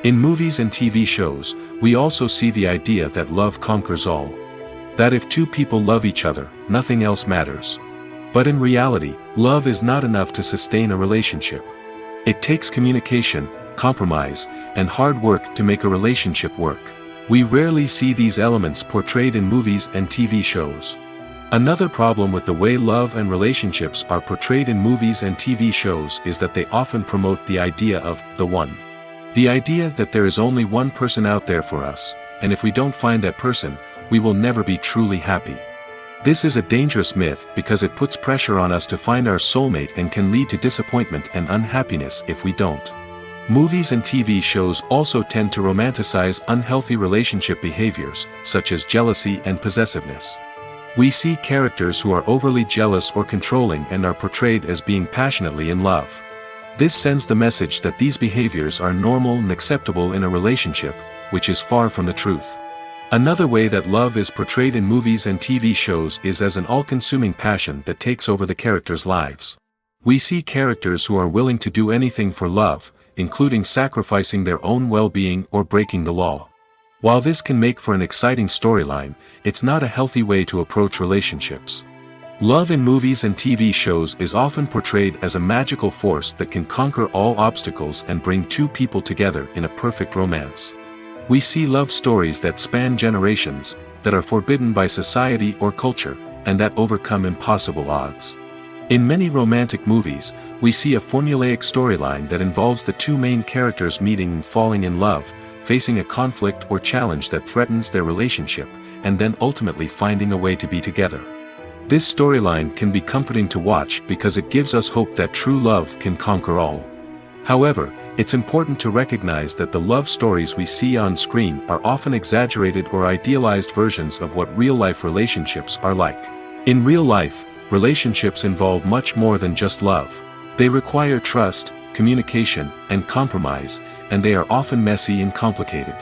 In movies and TV shows, We also see the idea that love conquers all. That if two people love each other, nothing else matters. But in reality, love is not enough to sustain a relationship. It takes communication, compromise, and hard work to make a relationship work. We rarely see these elements portrayed in movies and TV shows. Another problem with the way love and relationships are portrayed in movies and TV shows is that they often promote the idea of the one. The idea that there is only one person out there for us, and if we don't find that person, we will never be truly happy. This is a dangerous myth because it puts pressure on us to find our soulmate and can lead to disappointment and unhappiness if we don't. Movies and TV shows also tend to romanticize unhealthy relationship behaviors, such as jealousy and possessiveness. We see characters who are overly jealous or controlling and are portrayed as being passionately in love. This sends the message that these behaviors are normal and acceptable in a relationship, which is far from the truth. Another way that love is portrayed in movies and TV shows is as an all-consuming passion that takes over the characters' lives. We see characters who are willing to do anything for love, including sacrificing their own well-being or breaking the law. While this can make for an exciting storyline, it's not a healthy way to approach relationships. Love in movies and TV shows is often portrayed as a magical force that can conquer all obstacles and bring two people together in a perfect romance. We see love stories that span generations, that are forbidden by society or culture, and that overcome impossible odds. In many romantic movies, we see a formulaic storyline that involves the two main characters meeting and falling in love, facing a conflict or challenge that threatens their relationship, and then ultimately finding a way to be together. This storyline can be comforting to watch because it gives us hope that true love can conquer all. However, it's important to recognize that the love stories we see on screen are often exaggerated or idealized versions of what real-life relationships are like. In real life, relationships involve much more than just love. They require trust, communication, and compromise, and they are often messy and complicated.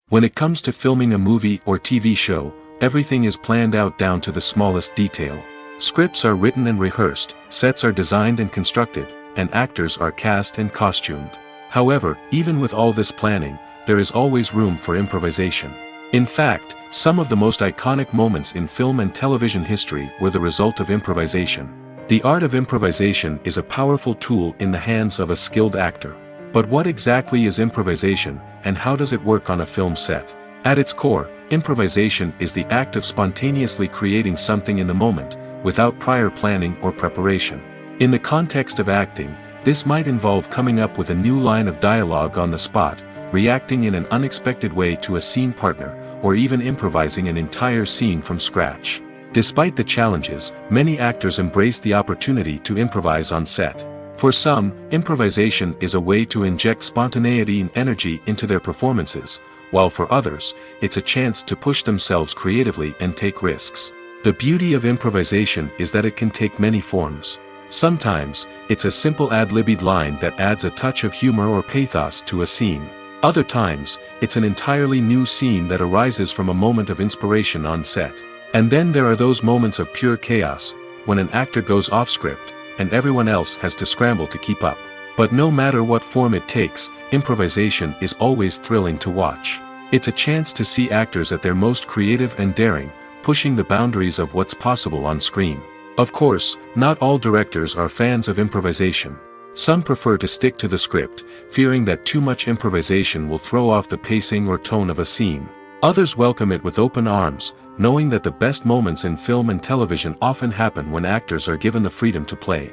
When it comes to filming a movie or TV show, everything is planned out down to the smallest detail. Scripts are written and rehearsed, sets are designed and constructed, and actors are cast and costumed. However, even with all this planning, there is always room for improvisation. In fact, some of the most iconic moments in film and television history were the result of improvisation. The art of improvisation is a powerful tool in the hands of a skilled actor. But what exactly is improvisation, and how does it work on a film set? At its core, improvisation is the act of spontaneously creating something in the moment, without prior planning or preparation. In the context of acting, this might involve coming up with a new line of dialogue on the spot, reacting in an unexpected way to a scene partner, or even improvising an entire scene from scratch. Despite the challenges, many actors embrace the opportunity to improvise on set. For some, improvisation is a way to inject spontaneity and energy into their performances, while for others, it's a chance to push themselves creatively and take risks. The beauty of improvisation is that it can take many forms. Sometimes, it's a simple ad-libbed line that adds a touch of humor or pathos to a scene. Other times, it's an entirely new scene that arises from a moment of inspiration on set. And then there are those moments of pure chaos, when an actor goes off script, and everyone else has to scramble to keep up. But no matter what form it takes, improvisation is always thrilling to watch. It's a chance to see actors at their most creative and daring, pushing the boundaries of what's possible on screen. Of course, not all directors are fans of improvisation. Some prefer to stick to the script, fearing that too much improvisation will throw off the pacing or tone of a scene. Others welcome it with open arms, knowing that the best moments in film and television often happen when actors are given the freedom to play.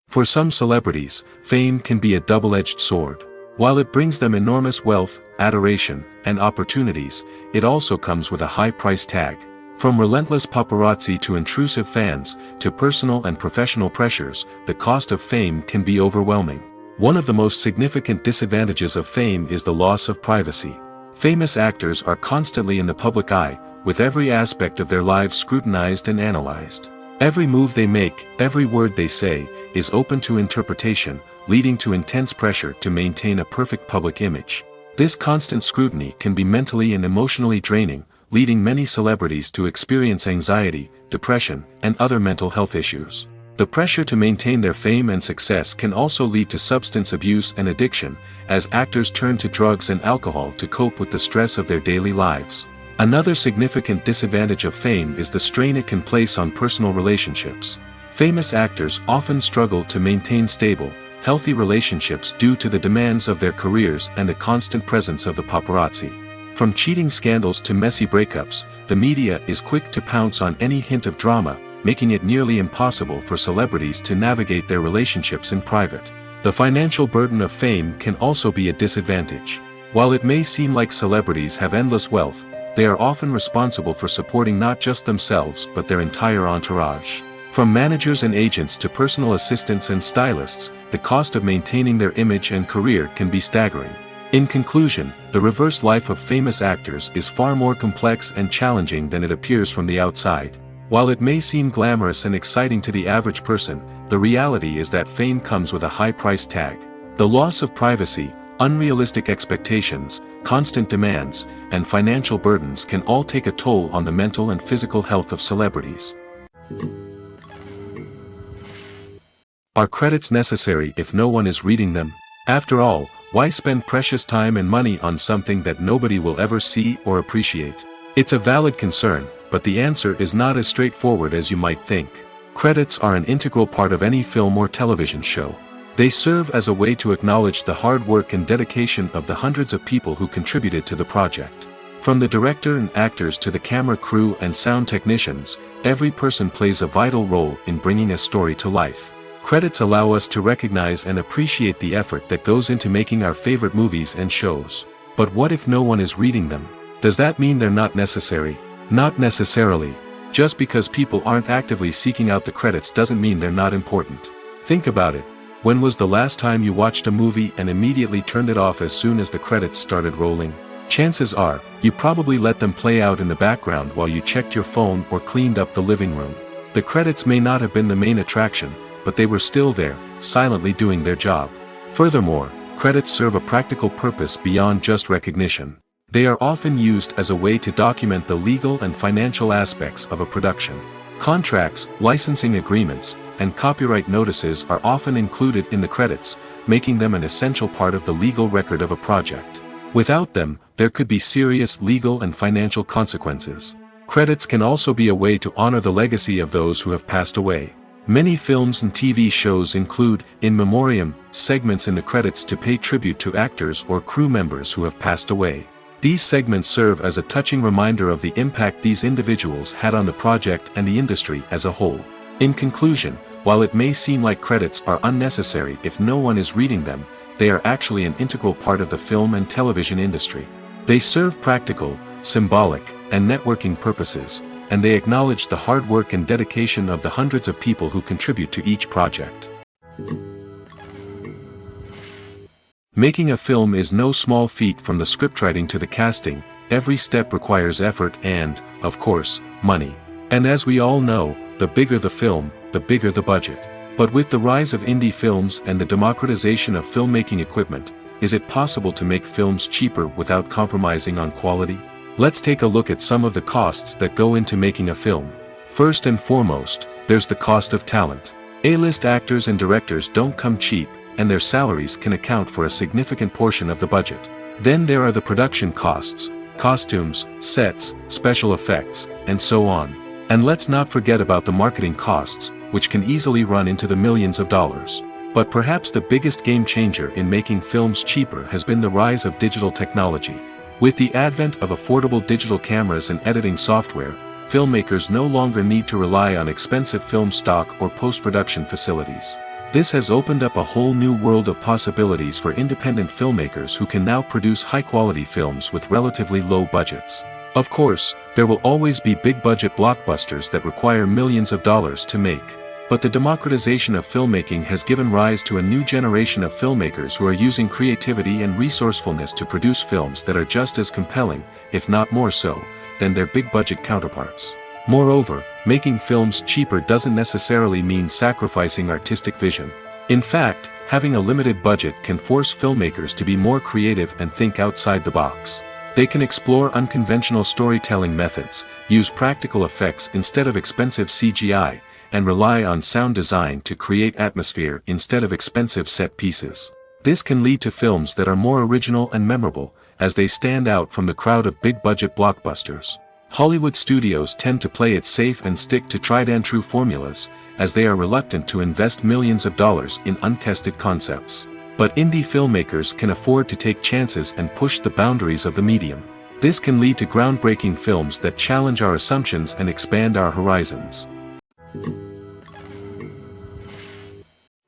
For some celebrities, fame can be a double-edged sword. While it brings them enormous wealth, adoration, and opportunities, it also comes with a high price tag. From relentless paparazzi to intrusive fans, to personal and professional pressures, the cost of fame can be overwhelming. One of the most significant disadvantages of fame is the loss of privacy. Famous actors are constantly in the public eye, with every aspect of their lives scrutinized and analyzed. Every move they make, every word they say, is open to interpretation, leading to intense pressure to maintain a perfect public image. This constant scrutiny can be mentally and emotionally draining, leading many celebrities to experience anxiety, depression, and other mental health issues. The pressure to maintain their fame and success can also lead to substance abuse and addiction, as actors turn to drugs and alcohol to cope with the stress of their daily lives. Another significant disadvantage of fame is the strain it can place on personal relationships. Famous actors often struggle to maintain stable, healthy relationships due to the demands of their careers and the constant presence of the paparazzi. From cheating scandals to messy breakups, the media is quick to pounce on any hint of drama, making it nearly impossible for celebrities to navigate their relationships in private. The financial burden of fame can also be a disadvantage. While it may seem like celebrities have endless wealth, they are often responsible for supporting not just themselves but their entire entourage. From managers and agents to personal assistants and stylists, the cost of maintaining their image and career can be staggering. In conclusion, the reverse life of famous actors is far more complex and challenging than it appears from the outside. While it may seem glamorous and exciting to the average person, the reality is that fame comes with a high price tag. The loss of privacy, unrealistic expectations, constant demands, and financial burdens can all take a toll on the mental and physical health of celebrities. Are credits necessary if no one is reading them? After all, why spend precious time and money on something that nobody will ever see or appreciate? It's a valid concern, but the answer is not as straightforward as you might think. Credits are an integral part of any film or television show. They serve as a way to acknowledge the hard work and dedication of the hundreds of people who contributed to the project. From the director and actors to the camera crew and sound technicians, every person plays a vital role in bringing a story to life. Credits allow us to recognize and appreciate the effort that goes into making our favorite movies and shows. But what if no one is reading them? Does that mean they're not necessary? Not necessarily. Just because people aren't actively seeking out the credits doesn't mean they're not important. Think about it. When was the last time you watched a movie and immediately turned it off as soon as the credits started rolling? Chances are, you probably let them play out in the background while you checked your phone or cleaned up the living room. The credits may not have been the main attraction, but they were still there, silently doing their job. Furthermore, credits serve a practical purpose beyond just recognition. They are often used as a way to document the legal and financial aspects of a production. Contracts, licensing agreements, and copyright notices are often included in the credits, making them an essential part of the legal record of a project. Without them, there could be serious legal and financial consequences. Credits can also be a way to honor the legacy of those who have passed away. Many films and TV shows include, in memoriam, segments in the credits to pay tribute to actors or crew members who have passed away. These segments serve as a touching reminder of the impact these individuals had on the project and the industry as a whole. In conclusion, while it may seem like credits are unnecessary if no one is reading them, they are actually an integral part of the film and television industry. They serve practical, symbolic, and networking purposes, and they acknowledge the hard work and dedication of the hundreds of people who contribute to each project. Making a film is no small feat. From the scriptwriting to the casting, every step requires effort and, of course, money. And as we all know, the bigger the film, the bigger the budget. But with the rise of indie films and the democratization of filmmaking equipment, is it possible to make films cheaper without compromising on quality? Let's take a look at some of the costs that go into making a film. First and foremost, there's the cost of talent. A-list actors and directors don't come cheap, and their salaries can account for a significant portion of the budget. Then there are the production costs, costumes, sets, special effects, and so on. And let's not forget about the marketing costs, which can easily run into the millions of dollars. But perhaps the biggest game changer in making films cheaper has been the rise of digital technology. With the advent of affordable digital cameras and editing software, filmmakers no longer need to rely on expensive film stock or post-production facilities. This has opened up a whole new world of possibilities for independent filmmakers who can now produce high-quality films with relatively low budgets. Of course, there will always be big-budget blockbusters that require millions of dollars to make. But the democratization of filmmaking has given rise to a new generation of filmmakers who are using creativity and resourcefulness to produce films that are just as compelling, if not more so, than their big-budget counterparts. Moreover, making films cheaper doesn't necessarily mean sacrificing artistic vision. In fact, having a limited budget can force filmmakers to be more creative and think outside the box. They can explore unconventional storytelling methods, use practical effects instead of expensive CGI, and rely on sound design to create atmosphere instead of expensive set pieces. This can lead to films that are more original and memorable, as they stand out from the crowd of big-budget blockbusters. Hollywood studios tend to play it safe and stick to tried-and-true formulas, as they are reluctant to invest millions of dollars in untested concepts. But indie filmmakers can afford to take chances and push the boundaries of the medium. This can lead to groundbreaking films that challenge our assumptions and expand our horizons.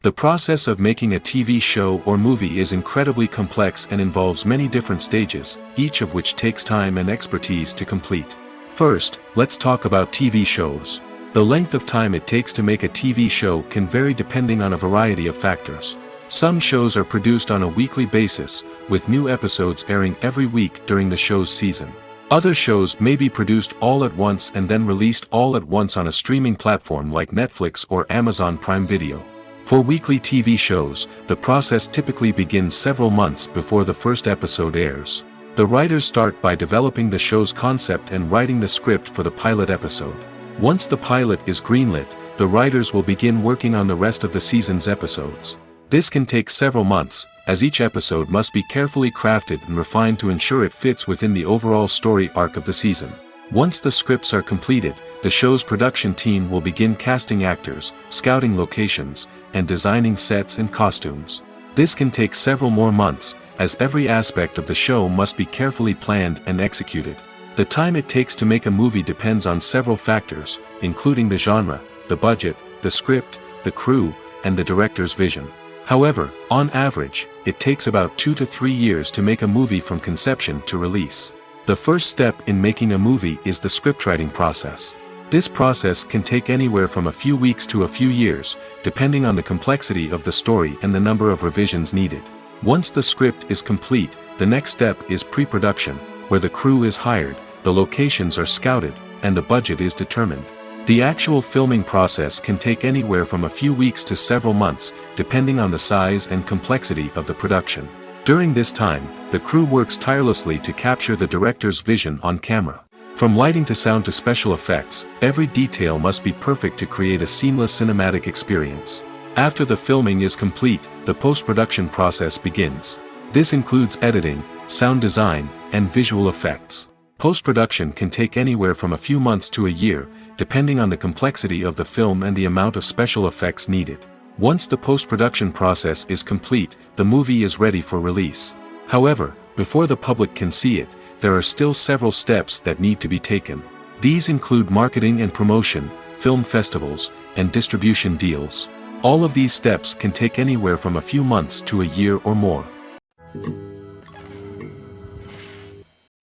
The process of making a TV show or movie is incredibly complex and involves many different stages, each of which takes time and expertise to complete. First, let's talk about TV shows. The length of time it takes to make a TV show can vary depending on a variety of factors. Some shows are produced on a weekly basis, with new episodes airing every week during the show's season. Other shows may be produced all at once and then released all at once on a streaming platform like Netflix or Amazon Prime Video. For weekly TV shows, the process typically begins several months before the first episode airs. The writers start by developing the show's concept and writing the script for the pilot episode. Once the pilot is greenlit, the writers will begin working on the rest of the season's episodes. This can take several months, as each episode must be carefully crafted and refined to ensure it fits within the overall story arc of the season. Once the scripts are completed, the show's production team will begin casting actors, scouting locations, and designing sets and costumes. This can take several more months, as every aspect of the show must be carefully planned and executed. The time it takes to make a movie depends on several factors, including the genre, the budget, the script, the crew, and the director's vision. However, on average, it takes about 2 to 3 years to make a movie from conception to release. The first step in making a movie is the scriptwriting process. This process can take anywhere from a few weeks to a few years, depending on the complexity of the story and the number of revisions needed. Once the script is complete, the next step is pre-production, where the crew is hired, the locations are scouted, and the budget is determined. The actual filming process can take anywhere from a few weeks to several months, depending on the size and complexity of the production. During this time, the crew works tirelessly to capture the director's vision on camera. From lighting to sound to special effects, every detail must be perfect to create a seamless cinematic experience. After the filming is complete, the post-production process begins. This includes editing, sound design, and visual effects. Post-production can take anywhere from a few months to a year, depending on the complexity of the film and the amount of special effects needed. Once the post-production process is complete, the movie is ready for release. However, before the public can see it, there are still several steps that need to be taken. These include marketing and promotion, film festivals, and distribution deals. All of these steps can take anywhere from a few months to a year or more.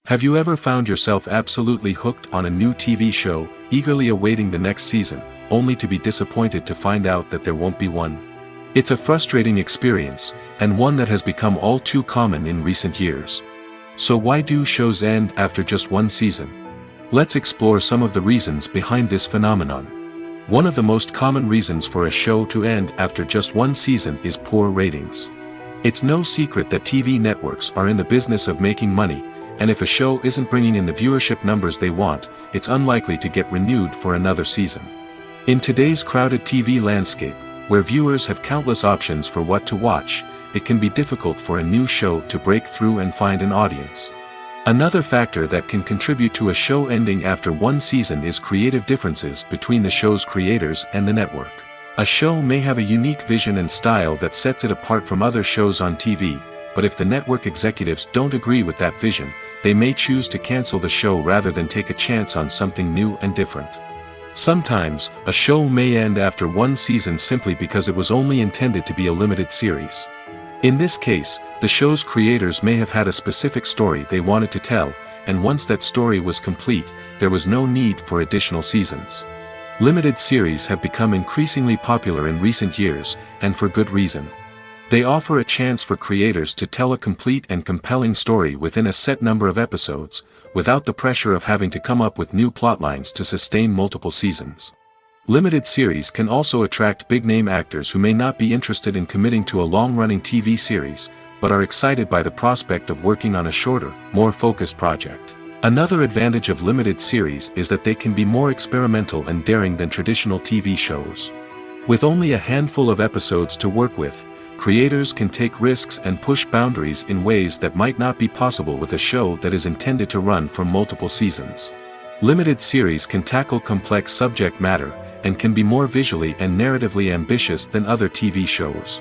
Have you ever found yourself absolutely hooked on a new TV show, eagerly awaiting the next season, only to be disappointed to find out that there won't be one? It's a frustrating experience, and one that has become all too common in recent years. So why do shows end after just one season? Let's explore some of the reasons behind this phenomenon. One of the most common reasons for a show to end after just one season is poor ratings. It's no secret that TV networks are in the business of making money, and if a show isn't bringing in the viewership numbers they want, it's unlikely to get renewed for another season. In today's crowded TV landscape, where viewers have countless options for what to watch, it can be difficult for a new show to break through and find an audience. Another factor that can contribute to a show ending after one season is creative differences between the show's creators and the network. A show may have a unique vision and style that sets it apart from other shows on TV, but if the network executives don't agree with that vision, they may choose to cancel the show rather than take a chance on something new and different. Sometimes, a show may end after one season simply because it was only intended to be a limited series. In this case, the show's creators may have had a specific story they wanted to tell, and once that story was complete, there was no need for additional seasons. Limited series have become increasingly popular in recent years, and for good reason. They offer a chance for creators to tell a complete and compelling story within a set number of episodes, without the pressure of having to come up with new plotlines to sustain multiple seasons. Limited series can also attract big-name actors who may not be interested in committing to a long-running TV series, but are excited by the prospect of working on a shorter, more focused project. Another advantage of limited series is that they can be more experimental and daring than traditional TV shows. With only a handful of episodes to work with, creators can take risks and push boundaries in ways that might not be possible with a show that is intended to run for multiple seasons. Limited series can tackle complex subject matter, and can be more visually and narratively ambitious than other TV shows.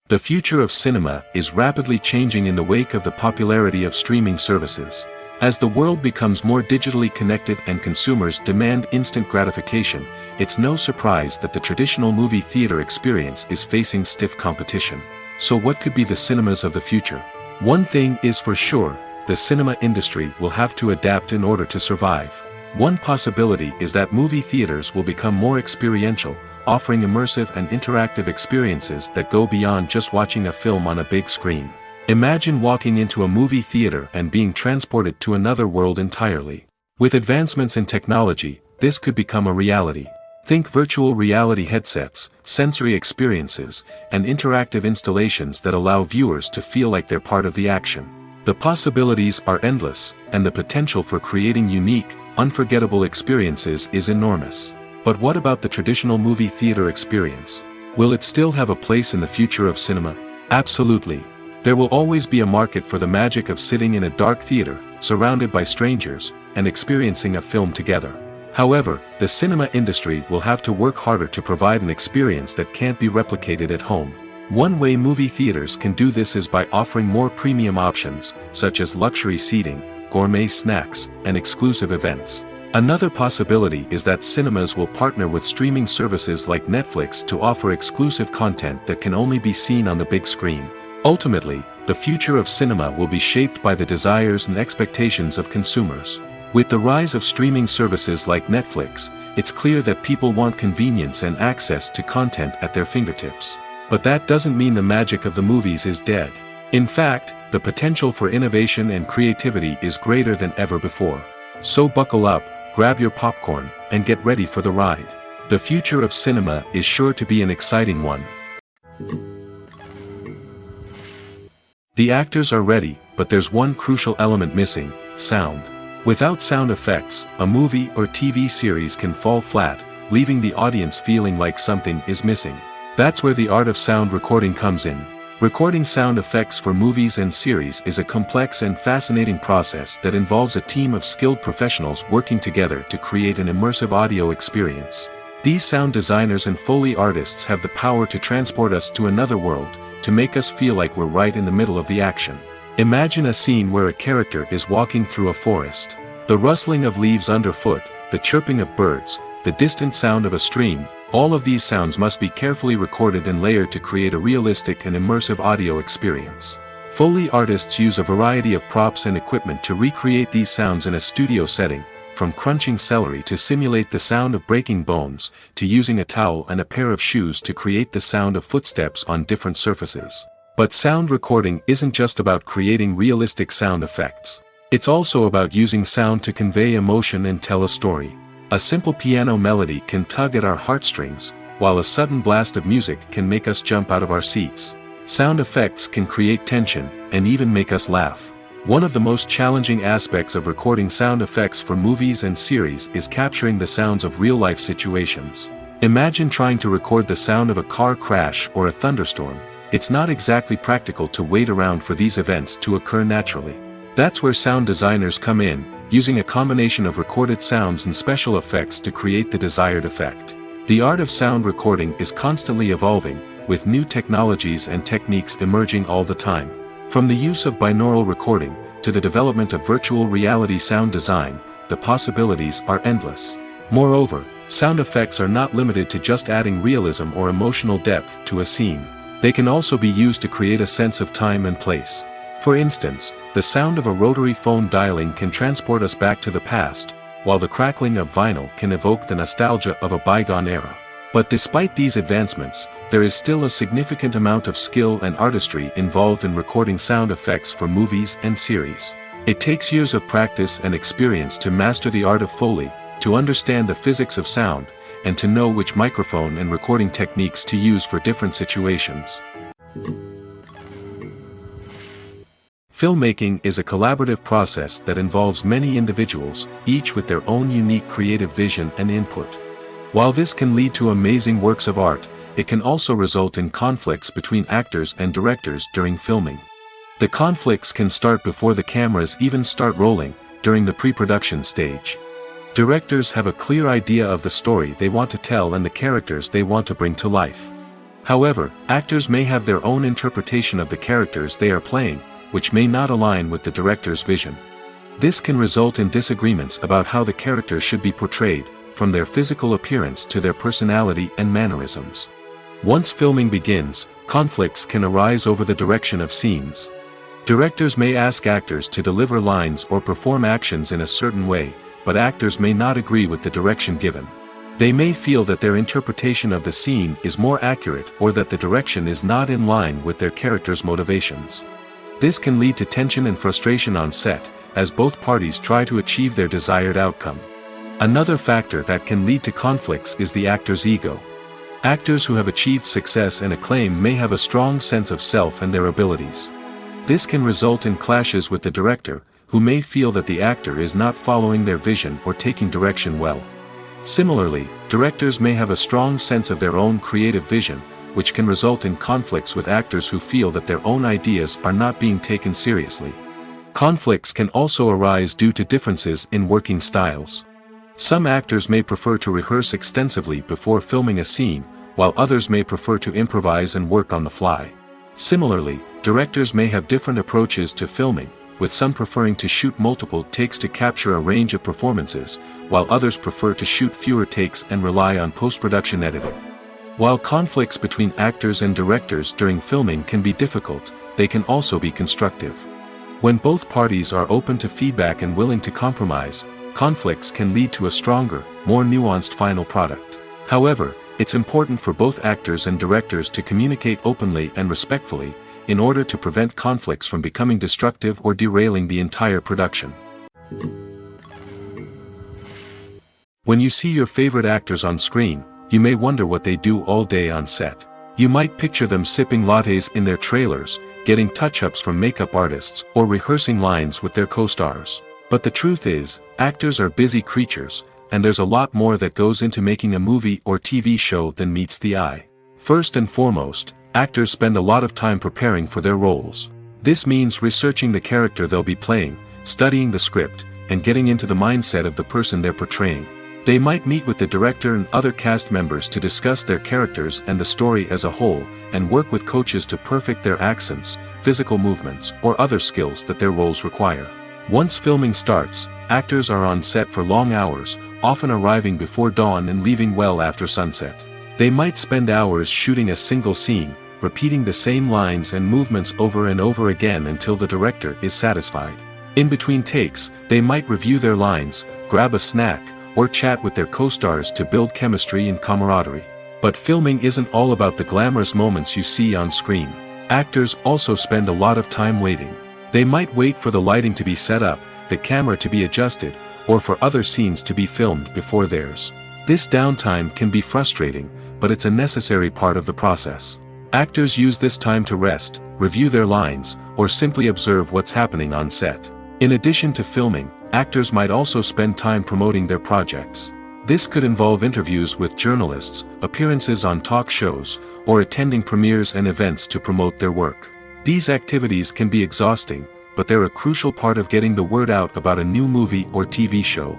The future of cinema is rapidly changing in the wake of the popularity of streaming services. As the world becomes more digitally connected and consumers demand instant gratification, it's no surprise that the traditional movie theater experience is facing stiff competition. So what could be the cinemas of the future? One thing is for sure, the cinema industry will have to adapt in order to survive. One possibility is that movie theaters will become more experiential, offering immersive and interactive experiences that go beyond just watching a film on a big screen. Imagine walking into a movie theater and being transported to another world entirely. With advancements in technology, this could become a reality. Think virtual reality headsets, sensory experiences, and interactive installations that allow viewers to feel like they're part of the action. The possibilities are endless, and the potential for creating unique, unforgettable experiences is enormous. But what about the traditional movie theater experience? Will it still have a place in the future of cinema? Absolutely. There will always be a market for the magic of sitting in a dark theater, surrounded by strangers, and experiencing a film together. However, the cinema industry will have to work harder to provide an experience that can't be replicated at home. One way movie theaters can do this is by offering more premium options, such as luxury seating, gourmet snacks, and exclusive events. Another possibility is that cinemas will partner with streaming services like Netflix to offer exclusive content that can only be seen on the big screen. Ultimately, the future of cinema will be shaped by the desires and expectations of consumers. With the rise of streaming services like Netflix, it's clear that people want convenience and access to content at their fingertips. But that doesn't mean the magic of the movies is dead. In fact, the potential for innovation and creativity is greater than ever before. So buckle up, grab your popcorn, and get ready for the ride. The future of cinema is sure to be an exciting one. The actors are ready, but there's one crucial element missing: sound. Without sound effects, a movie or TV series can fall flat, leaving the audience feeling like something is missing. That's where the art of sound recording comes in. Recording sound effects for movies and series is a complex and fascinating process that involves a team of skilled professionals working together to create an immersive audio experience. These sound designers and Foley artists have the power to transport us to another world, to make us feel like we're right in the middle of the action. Imagine a scene where a character is walking through a forest. The rustling of leaves underfoot, the chirping of birds, the distant sound of a stream, all of these sounds must be carefully recorded and layered to create a realistic and immersive audio experience. Foley artists use a variety of props and equipment to recreate these sounds in a studio setting, from crunching celery to simulate the sound of breaking bones, to using a towel and a pair of shoes to create the sound of footsteps on different surfaces. But sound recording isn't just about creating realistic sound effects. It's also about using sound to convey emotion and tell a story. A simple piano melody can tug at our heartstrings, while a sudden blast of music can make us jump out of our seats. Sound effects can create tension, and even make us laugh. One of the most challenging aspects of recording sound effects for movies and series is capturing the sounds of real-life situations. Imagine trying to record the sound of a car crash or a thunderstorm. It's not exactly practical to wait around for these events to occur naturally. That's where sound designers come in, using a combination of recorded sounds and special effects to create the desired effect. The art of sound recording is constantly evolving, with new technologies and techniques emerging all the time. From the use of binaural recording, to the development of virtual reality sound design, the possibilities are endless. Moreover, sound effects are not limited to just adding realism or emotional depth to a scene. They can also be used to create a sense of time and place. For instance, the sound of a rotary phone dialing can transport us back to the past, while the crackling of vinyl can evoke the nostalgia of a bygone era. But despite these advancements, there is still a significant amount of skill and artistry involved in recording sound effects for movies and series. It takes years of practice and experience to master the art of Foley, to understand the physics of sound, and to know which microphone and recording techniques to use for different situations. Filmmaking is a collaborative process that involves many individuals, each with their own unique creative vision and input. While this can lead to amazing works of art, it can also result in conflicts between actors and directors during filming. The conflicts can start before the cameras even start rolling, during the pre-production stage. Directors have a clear idea of the story they want to tell and the characters they want to bring to life. However, actors may have their own interpretation of the characters they are playing, which may not align with the director's vision. This can result in disagreements about how the characters should be portrayed, from their physical appearance to their personality and mannerisms. Once filming begins, conflicts can arise over the direction of scenes. Directors may ask actors to deliver lines or perform actions in a certain way, but actors may not agree with the direction given. They may feel that their interpretation of the scene is more accurate or that the direction is not in line with their character's motivations. This can lead to tension and frustration on set, as both parties try to achieve their desired outcome. Another factor that can lead to conflicts is the actor's ego. Actors who have achieved success and acclaim may have a strong sense of self and their abilities. This can result in clashes with the director, who may feel that the actor is not following their vision or taking direction well. Similarly, directors may have a strong sense of their own creative vision, which can result in conflicts with actors who feel that their own ideas are not being taken seriously. Conflicts can also arise due to differences in working styles. Some actors may prefer to rehearse extensively before filming a scene, while others may prefer to improvise and work on the fly. Similarly, directors may have different approaches to filming, with some preferring to shoot multiple takes to capture a range of performances, while others prefer to shoot fewer takes and rely on post-production editing. While conflicts between actors and directors during filming can be difficult, they can also be constructive. When both parties are open to feedback and willing to compromise, conflicts can lead to a stronger, more nuanced final product. However, it's important for both actors and directors to communicate openly and respectfully, in order to prevent conflicts from becoming destructive or derailing the entire production. When you see your favorite actors on screen, you may wonder what they do all day on set. You might picture them sipping lattes in their trailers, getting touch-ups from makeup artists, or rehearsing lines with their co-stars. But the truth is, actors are busy creatures, and there's a lot more that goes into making a movie or TV show than meets the eye. First and foremost, actors spend a lot of time preparing for their roles. This means researching the character they'll be playing, studying the script, and getting into the mindset of the person they're portraying. They might meet with the director and other cast members to discuss their characters and the story as a whole, and work with coaches to perfect their accents, physical movements, or other skills that their roles require. Once filming starts, actors are on set for long hours, often arriving before dawn and leaving well after sunset. They might spend hours shooting a single scene, repeating the same lines and movements over and over again until the director is satisfied. In between takes, they might review their lines, grab a snack, or chat with their co-stars to build chemistry and camaraderie. But filming isn't all about the glamorous moments you see on screen. Actors also spend a lot of time waiting. They might wait for the lighting to be set up, the camera to be adjusted, or for other scenes to be filmed before theirs. This downtime can be frustrating, but it's a necessary part of the process. Actors use this time to rest, review their lines, or simply observe what's happening on set. In addition to filming, actors might also spend time promoting their projects. This could involve interviews with journalists, appearances on talk shows, or attending premieres and events to promote their work. These activities can be exhausting, but they're a crucial part of getting the word out about a new movie or TV show.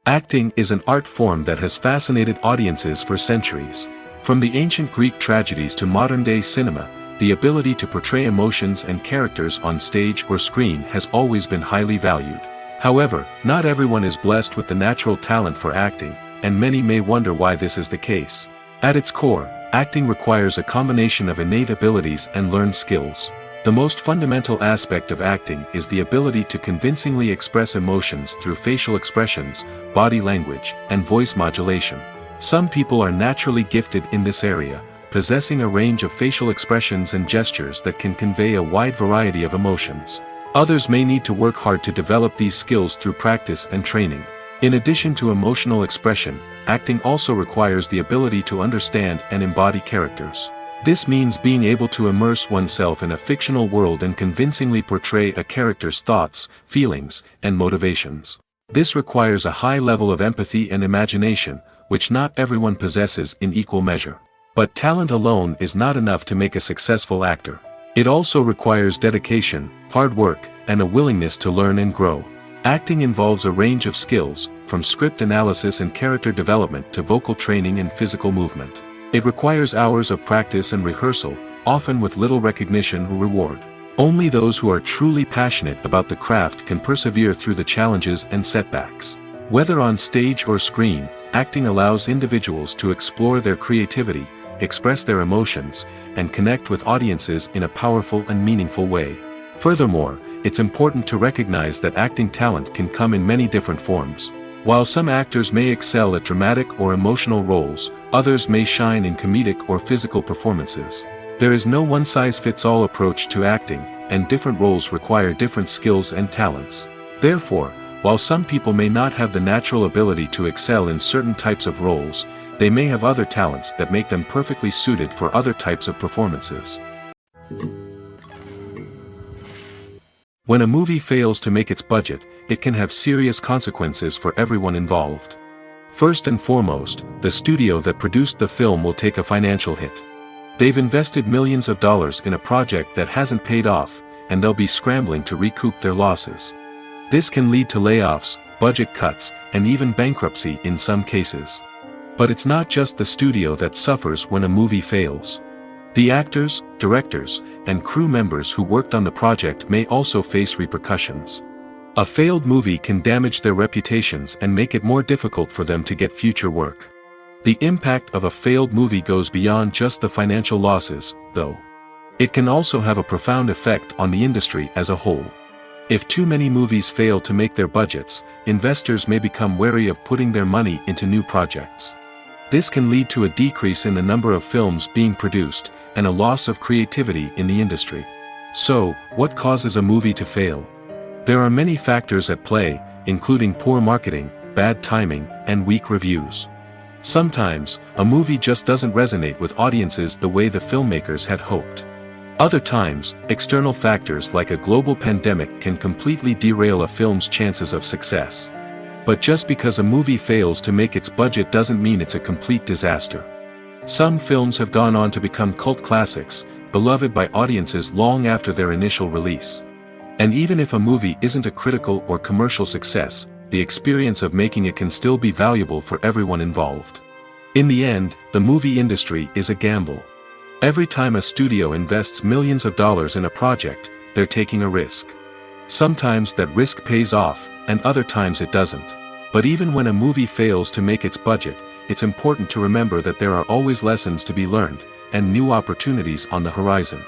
Acting is an art form that has fascinated audiences for centuries. From the ancient Greek tragedies to modern-day cinema, the ability to portray emotions and characters on stage or screen has always been highly valued. However, not everyone is blessed with the natural talent for acting, and many may wonder why this is the case. At its core, acting requires a combination of innate abilities and learned skills. The most fundamental aspect of acting is the ability to convincingly express emotions through facial expressions, body language, and voice modulation. Some people are naturally gifted in this area, possessing a range of facial expressions and gestures that can convey a wide variety of emotions. Others may need to work hard to develop these skills through practice and training. In addition to emotional expression, acting also requires the ability to understand and embody characters. This means being able to immerse oneself in a fictional world and convincingly portray a character's thoughts, feelings, and motivations. This requires a high level of empathy and imagination, which not everyone possesses in equal measure. But talent alone is not enough to make a successful actor. It also requires dedication, hard work, and a willingness to learn and grow. Acting involves a range of skills, from script analysis and character development to vocal training and physical movement. It requires hours of practice and rehearsal, often with little recognition or reward. Only those who are truly passionate about the craft can persevere through the challenges and setbacks. Whether on stage or screen, acting allows individuals to explore their creativity, express their emotions, and connect with audiences in a powerful and meaningful way. Furthermore, it's important to recognize that acting talent can come in many different forms. While some actors may excel at dramatic or emotional roles, others may shine in comedic or physical performances. There is no one-size-fits-all approach to acting, and different roles require different skills and talents. Therefore, while some people may not have the natural ability to excel in certain types of roles, they may have other talents that make them perfectly suited for other types of performances. When a movie fails to make its budget, it can have serious consequences for everyone involved. First and foremost, the studio that produced the film will take a financial hit. They've invested millions of dollars in a project that hasn't paid off, and they'll be scrambling to recoup their losses. This can lead to layoffs, budget cuts, and even bankruptcy in some cases. But it's not just the studio that suffers when a movie fails. The actors, directors, and crew members who worked on the project may also face repercussions. A failed movie can damage their reputations and make it more difficult for them to get future work. The impact of a failed movie goes beyond just the financial losses, though. It can also have a profound effect on the industry as a whole. If too many movies fail to make their budgets, investors may become wary of putting their money into new projects. This can lead to a decrease in the number of films being produced, and a loss of creativity in the industry. So, what causes a movie to fail? There are many factors at play, including poor marketing, bad timing, and weak reviews. Sometimes, a movie just doesn't resonate with audiences the way the filmmakers had hoped. Other times, external factors like a global pandemic can completely derail a film's chances of success. But just because a movie fails to make its budget doesn't mean it's a complete disaster. Some films have gone on to become cult classics, beloved by audiences long after their initial release. And even if a movie isn't a critical or commercial success, the experience of making it can still be valuable for everyone involved. In the end, the movie industry is a gamble. Every time a studio invests millions of dollars in a project, they're taking a risk. Sometimes that risk pays off, and other times it doesn't. But even when a movie fails to make its budget, it's important to remember that there are always lessons to be learned, and new opportunities on the horizon.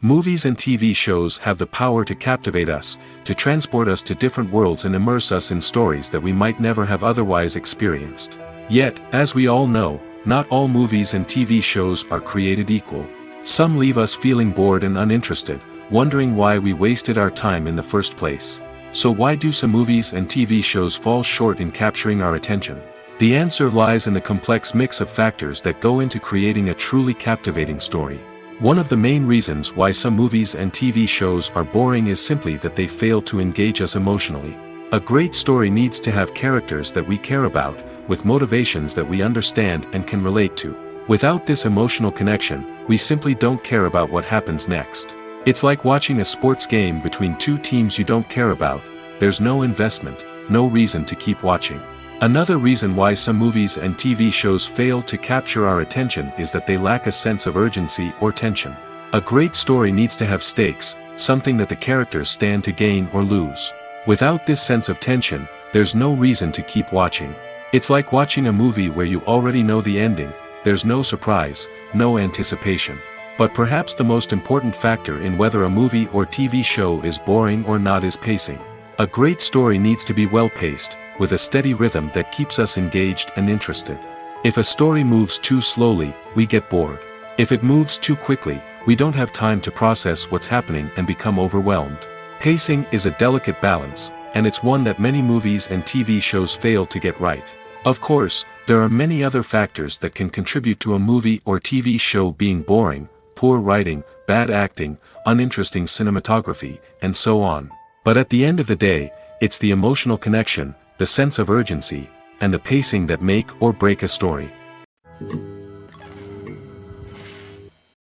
Movies and TV shows have the power to captivate us, to transport us to different worlds and immerse us in stories that we might never have otherwise experienced. Yet, as we all know, not all movies and TV shows are created equal. Some leave us feeling bored and uninterested, wondering why we wasted our time in the first place. So why do some movies and TV shows fall short in capturing our attention? The answer lies in the complex mix of factors that go into creating a truly captivating story. One of the main reasons why some movies and TV shows are boring is simply that they fail to engage us emotionally. A great story needs to have characters that we care about, with motivations that we understand and can relate to. Without this emotional connection, we simply don't care about what happens next. It's like watching a sports game between two teams you don't care about. There's no investment, no reason to keep watching. Another reason why some movies and TV shows fail to capture our attention is that they lack a sense of urgency or tension. A great story needs to have stakes, something that the characters stand to gain or lose. Without this sense of tension, there's no reason to keep watching. It's like watching a movie where you already know the ending. There's no surprise, no anticipation. But perhaps the most important factor in whether a movie or TV show is boring or not is pacing. A great story needs to be well-paced, with a steady rhythm that keeps us engaged and interested. If a story moves too slowly, we get bored. If it moves too quickly, we don't have time to process what's happening and become overwhelmed. Pacing is a delicate balance, and it's one that many movies and TV shows fail to get right. Of course, There are many other factors that can contribute to a movie or TV show being boring: poor writing, bad acting, uninteresting cinematography, and so on. But at the end of the day, it's the emotional connection, the sense of urgency, and the pacing that make or break a story.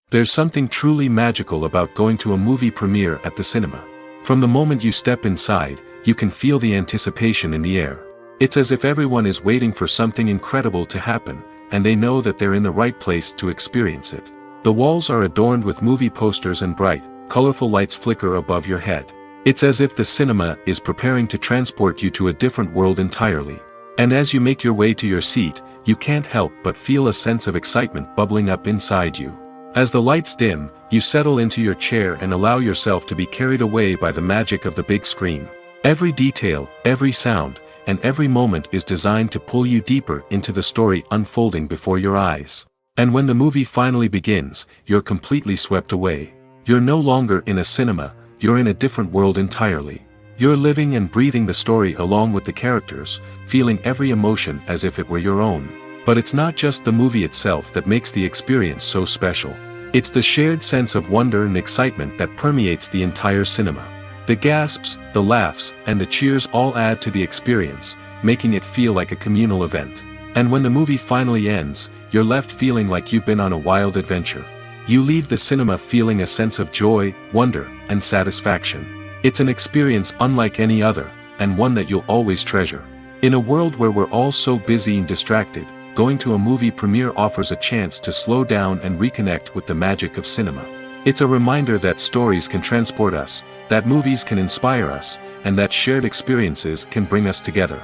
There's something truly magical about going to a movie premiere at the cinema. From the moment you step inside, you can feel the anticipation in the air. It's as if everyone is waiting for something incredible to happen, and they know that they're in the right place to experience it. The walls are adorned with movie posters and bright, colorful lights flicker above your head. It's as if the cinema is preparing to transport you to a different world entirely. And as you make your way to your seat, you can't help but feel a sense of excitement bubbling up inside you. As the lights dim, you settle into your chair and allow yourself to be carried away by the magic of the big screen. Every detail, every sound, and every moment is designed to pull you deeper into the story unfolding before your eyes. And when the movie finally begins, you're completely swept away. You're no longer in a cinema, you're in a different world entirely. You're living and breathing the story along with the characters, feeling every emotion as if it were your own. But it's not just the movie itself that makes the experience so special. It's the shared sense of wonder and excitement that permeates the entire cinema. The gasps, the laughs, and the cheers all add to the experience, making it feel like a communal event. And when the movie finally ends, you're left feeling like you've been on a wild adventure. You leave the cinema feeling a sense of joy, wonder, and satisfaction. It's an experience unlike any other, and one that you'll always treasure. In a world where we're all so busy and distracted, going to a movie premiere offers a chance to slow down and reconnect with the magic of cinema. It's a reminder that stories can transport us, that movies can inspire us, and that shared experiences can bring us together.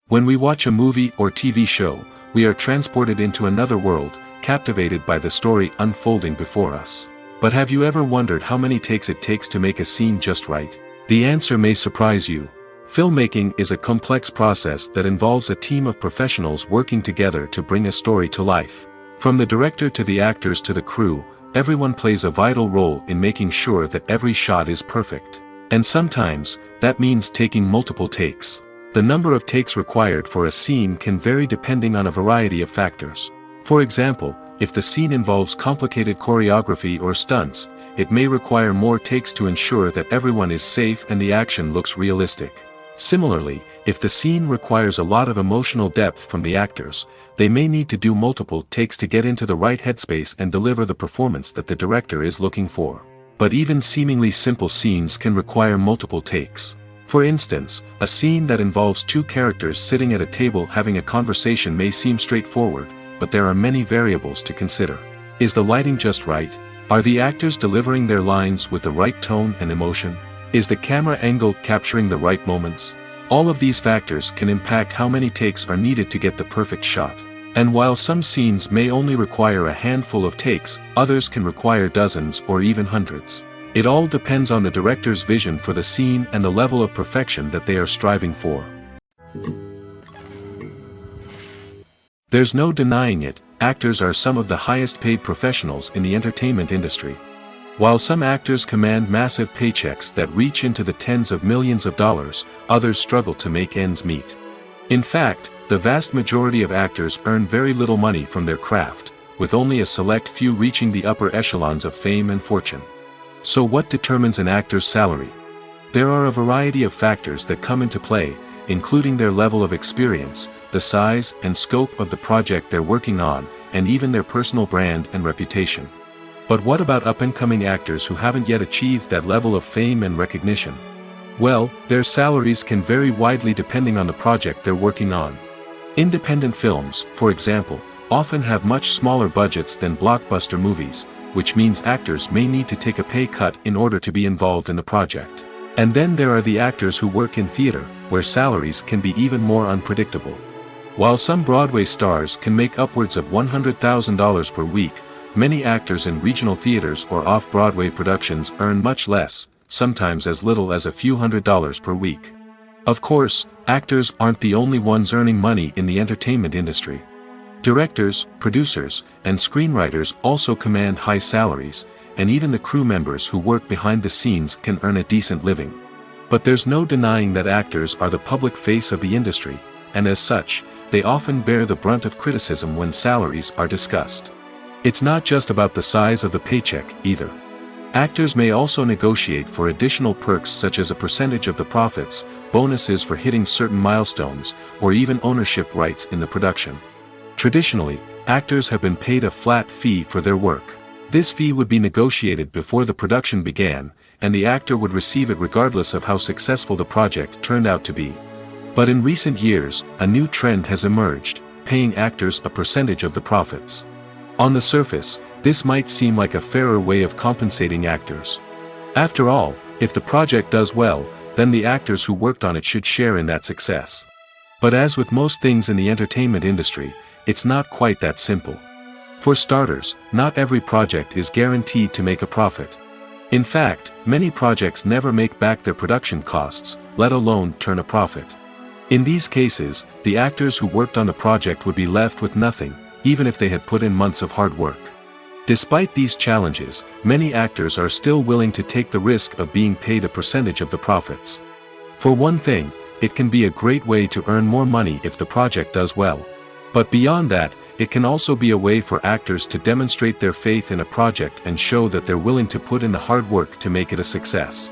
When we watch a movie or TV show, we are transported into another world, captivated by the story unfolding before us. But have you ever wondered how many takes it takes to make a scene just right? The answer may surprise you. Filmmaking is a complex process that involves a team of professionals working together to bring a story to life. From the director to the actors to the crew, everyone plays a vital role in making sure that every shot is perfect. And sometimes, that means taking multiple takes. The number of takes required for a scene can vary depending on a variety of factors. For example, if the scene involves complicated choreography or stunts, it may require more takes to ensure that everyone is safe and the action looks realistic. Similarly, if the scene requires a lot of emotional depth from the actors, they may need to do multiple takes to get into the right headspace and deliver the performance that the director is looking for. But even seemingly simple scenes can require multiple takes. For instance, a scene that involves two characters sitting at a table having a conversation may seem straightforward, but there are many variables to consider. Is the lighting just right? Are the actors delivering their lines with the right tone and emotion? Is the camera angle capturing the right moments? All of these factors can impact how many takes are needed to get the perfect shot. And while some scenes may only require a handful of takes, others can require dozens or even hundreds. It all depends on the director's vision for the scene and the level of perfection that they are striving for. There's no denying it, actors are some of the highest paid professionals in the entertainment industry. While some actors command massive paychecks that reach into the tens of millions of dollars, others struggle to make ends meet. In fact, the vast majority of actors earn very little money from their craft, with only a select few reaching the upper echelons of fame and fortune. So what determines an actor's salary? There are a variety of factors that come into play, including their level of experience, the size and scope of the project they're working on, and even their personal brand and reputation. But what about up-and-coming actors who haven't yet achieved that level of fame and recognition? Well, their salaries can vary widely depending on the project they're working on. Independent films, for example, often have much smaller budgets than blockbuster movies, which means actors may need to take a pay cut in order to be involved in the project. And then there are the actors who work in theater, where salaries can be even more unpredictable. While some Broadway stars can make upwards of $100,000 per week, many actors in regional theaters or off-Broadway productions earn much less, sometimes as little as a few $100s per week. Of course, actors aren't the only ones earning money in the entertainment industry. Directors, producers, and screenwriters also command high salaries, and even the crew members who work behind the scenes can earn a decent living. But there's no denying that actors are the public face of the industry, and as such, they often bear the brunt of criticism when salaries are discussed. It's not just about the size of the paycheck, either. Actors may also negotiate for additional perks such as a percentage of the profits, bonuses for hitting certain milestones, or even ownership rights in the production. Traditionally, actors have been paid a flat fee for their work. This fee would be negotiated before the production began, and the actor would receive it regardless of how successful the project turned out to be. But in recent years, a new trend has emerged, paying actors a percentage of the profits. On the surface, this might seem like a fairer way of compensating actors. After all, if the project does well, then the actors who worked on it should share in that success. But as with most things in the entertainment industry, it's not quite that simple. For starters, not every project is guaranteed to make a profit. In fact, many projects never make back their production costs, let alone turn a profit. In these cases, the actors who worked on the project would be left with nothing, even if they had put in months of hard work. Despite these challenges, many actors are still willing to take the risk of being paid a percentage of the profits. For one thing, it can be a great way to earn more money if the project does well. But beyond that, it can also be a way for actors to demonstrate their faith in a project and show that they're willing to put in the hard work to make it a success.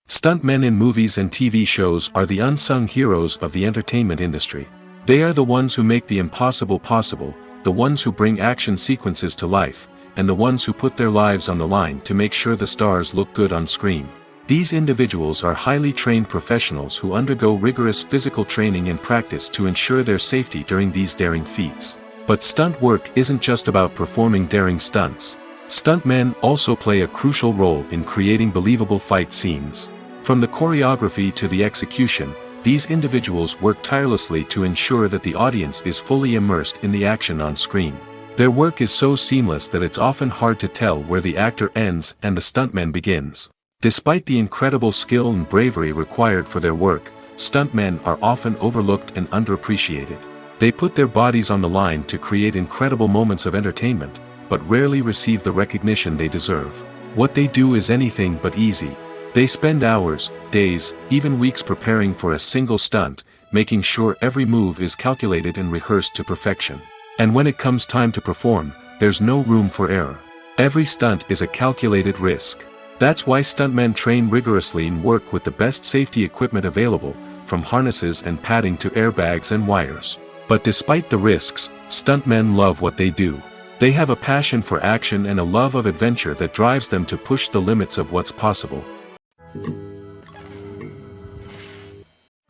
Stuntmen in movies and TV shows are the unsung heroes of the entertainment industry. They are the ones who make the impossible possible, the ones who bring action sequences to life, and the ones who put their lives on the line to make sure the stars look good on screen. These individuals are highly trained professionals who undergo rigorous physical training and practice to ensure their safety during these daring feats. But stunt work isn't just about performing daring stunts. Stuntmen also play a crucial role in creating believable fight scenes. From the choreography to the execution, these individuals work tirelessly to ensure that the audience is fully immersed in the action on screen. Their work is so seamless that it's often hard to tell where the actor ends and the stuntman begins. Despite the incredible skill and bravery required for their work, stuntmen are often overlooked and underappreciated. They put their bodies on the line to create incredible moments of entertainment, but rarely receive the recognition they deserve. What they do is anything but easy. They spend hours, days, even weeks preparing for a single stunt, making sure every move is calculated and rehearsed to perfection. And when it comes time to perform, there's no room for error. Every stunt is a calculated risk. That's why stuntmen train rigorously and work with the best safety equipment available, from harnesses and padding to airbags and wires. But despite the risks, stuntmen love what they do. They have a passion for action and a love of adventure that drives them to push the limits of what's possible.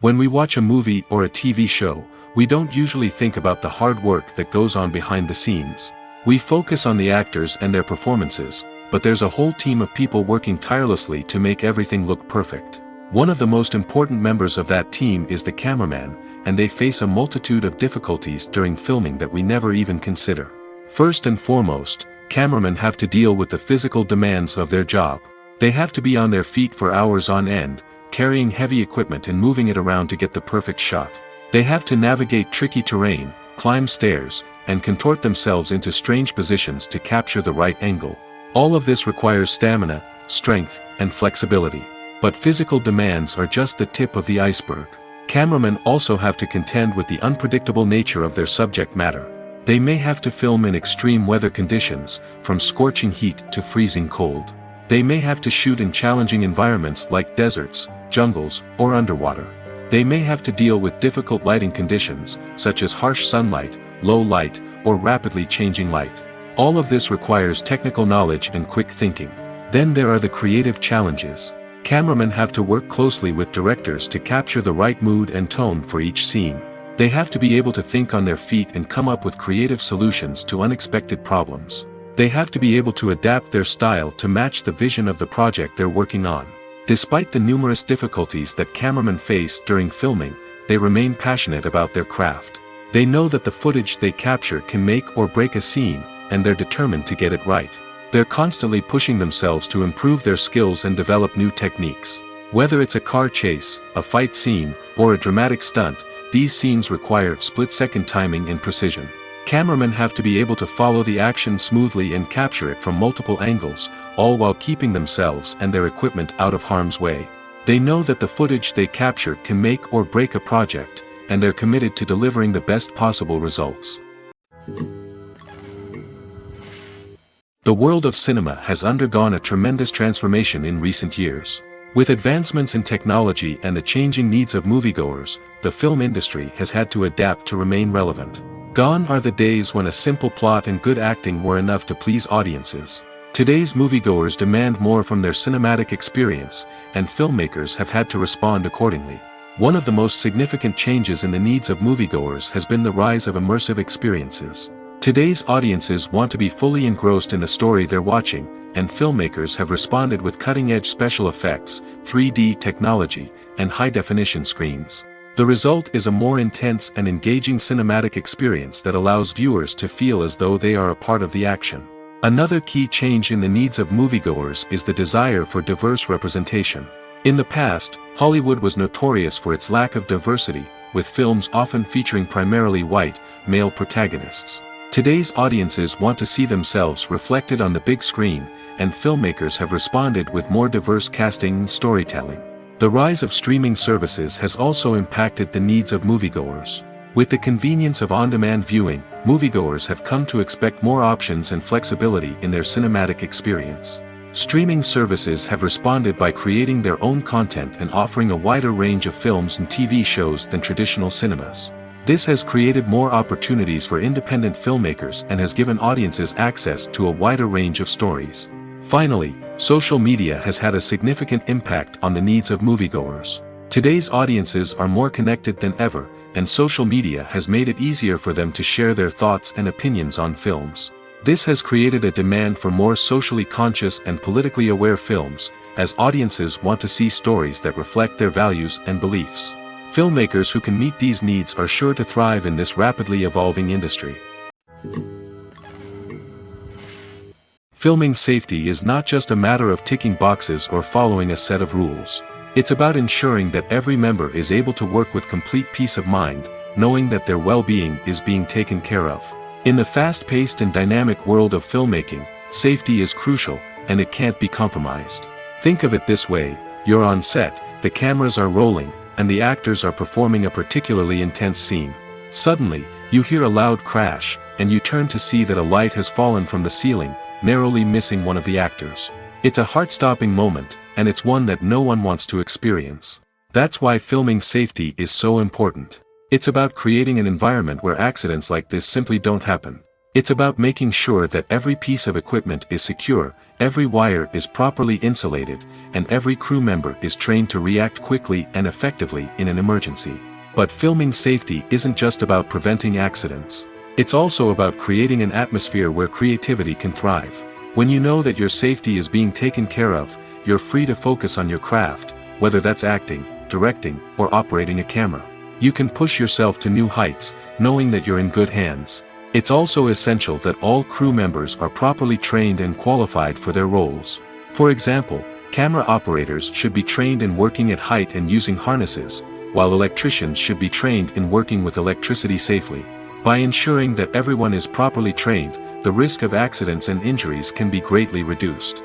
When we watch a movie or a TV show, we don't usually think about the hard work that goes on behind the scenes. We focus on the actors and their performances, but there's a whole team of people working tirelessly to make everything look perfect. One of the most important members of that team is the cameraman, and they face a multitude of difficulties during filming that we never even consider. First and foremost, cameramen have to deal with the physical demands of their job. They have to be on their feet for hours on end, carrying heavy equipment and moving it around to get the perfect shot. They have to navigate tricky terrain, climb stairs, and contort themselves into strange positions to capture the right angle. All of this requires stamina, strength, and flexibility. But physical demands are just the tip of the iceberg. Cameramen also have to contend with the unpredictable nature of their subject matter. They may have to film in extreme weather conditions, from scorching heat to freezing cold. They may have to shoot in challenging environments like deserts, jungles, or underwater. They may have to deal with difficult lighting conditions, such as harsh sunlight, low light, or rapidly changing light. All of this requires technical knowledge and quick thinking. Then there are the creative challenges. Cameramen have to work closely with directors to capture the right mood and tone for each scene. They have to be able to think on their feet and come up with creative solutions to unexpected problems. They have to be able to adapt their style to match the vision of the project they're working on. Despite the numerous difficulties that cameramen face during filming, they remain passionate about their craft. They know that the footage they capture can make or break a scene, and they're determined to get it right. They're constantly pushing themselves to improve their skills and develop new techniques. Whether it's a car chase, a fight scene, or a dramatic stunt, these scenes require split-second timing and precision. Cameramen have to be able to follow the action smoothly and capture it from multiple angles, all while keeping themselves and their equipment out of harm's way. They know that the footage they capture can make or break a project, and they're committed to delivering the best possible results. The world of cinema has undergone a tremendous transformation in recent years. With advancements in technology and the changing needs of moviegoers, the film industry has had to adapt to remain relevant. Gone are the days when a simple plot and good acting were enough to please audiences. Today's moviegoers demand more from their cinematic experience, and filmmakers have had to respond accordingly. One of the most significant changes in the needs of moviegoers has been the rise of immersive experiences. Today's audiences want to be fully engrossed in the story they're watching, and filmmakers have responded with cutting-edge special effects, 3D technology, and high-definition screens. The result is a more intense and engaging cinematic experience that allows viewers to feel as though they are a part of the action. Another key change in the needs of moviegoers is the desire for diverse representation. In the past, Hollywood was notorious for its lack of diversity, with films often featuring primarily white, male protagonists. Today's audiences want to see themselves reflected on the big screen, and filmmakers have responded with more diverse casting and storytelling. The rise of streaming services has also impacted the needs of moviegoers. With the convenience of on-demand viewing, moviegoers have come to expect more options and flexibility in their cinematic experience. Streaming services have responded by creating their own content and offering a wider range of films and TV shows than traditional cinemas. This has created more opportunities for independent filmmakers and has given audiences access to a wider range of stories. Finally, social media has had a significant impact on the needs of moviegoers. Today's audiences are more connected than ever, and social media has made it easier for them to share their thoughts and opinions on films. This has created a demand for more socially conscious and politically aware films, as audiences want to see stories that reflect their values and beliefs. Filmmakers who can meet these needs are sure to thrive in this rapidly evolving industry. Filming safety is not just a matter of ticking boxes or following a set of rules. It's about ensuring that every member is able to work with complete peace of mind, knowing that their well-being is being taken care of. In the fast-paced and dynamic world of filmmaking, safety is crucial, and it can't be compromised. Think of it this way: you're on set, the cameras are rolling, and the actors are performing a particularly intense scene. Suddenly, you hear a loud crash, and you turn to see that a light has fallen from the ceiling, narrowly missing one of the actors. It's a heart-stopping moment, and it's one that no one wants to experience. That's why filming safety is so important. It's about creating an environment where accidents like this simply don't happen. It's about making sure that every piece of equipment is secure, every wire is properly insulated, and every crew member is trained to react quickly and effectively in an emergency. But filming safety isn't just about preventing accidents. It's also about creating an atmosphere where creativity can thrive. When you know that your safety is being taken care of, you're free to focus on your craft, whether that's acting, directing, or operating a camera. You can push yourself to new heights, knowing that you're in good hands. It's also essential that all crew members are properly trained and qualified for their roles. For example, camera operators should be trained in working at height and using harnesses, while electricians should be trained in working with electricity safely. By ensuring that everyone is properly trained, the risk of accidents and injuries can be greatly reduced.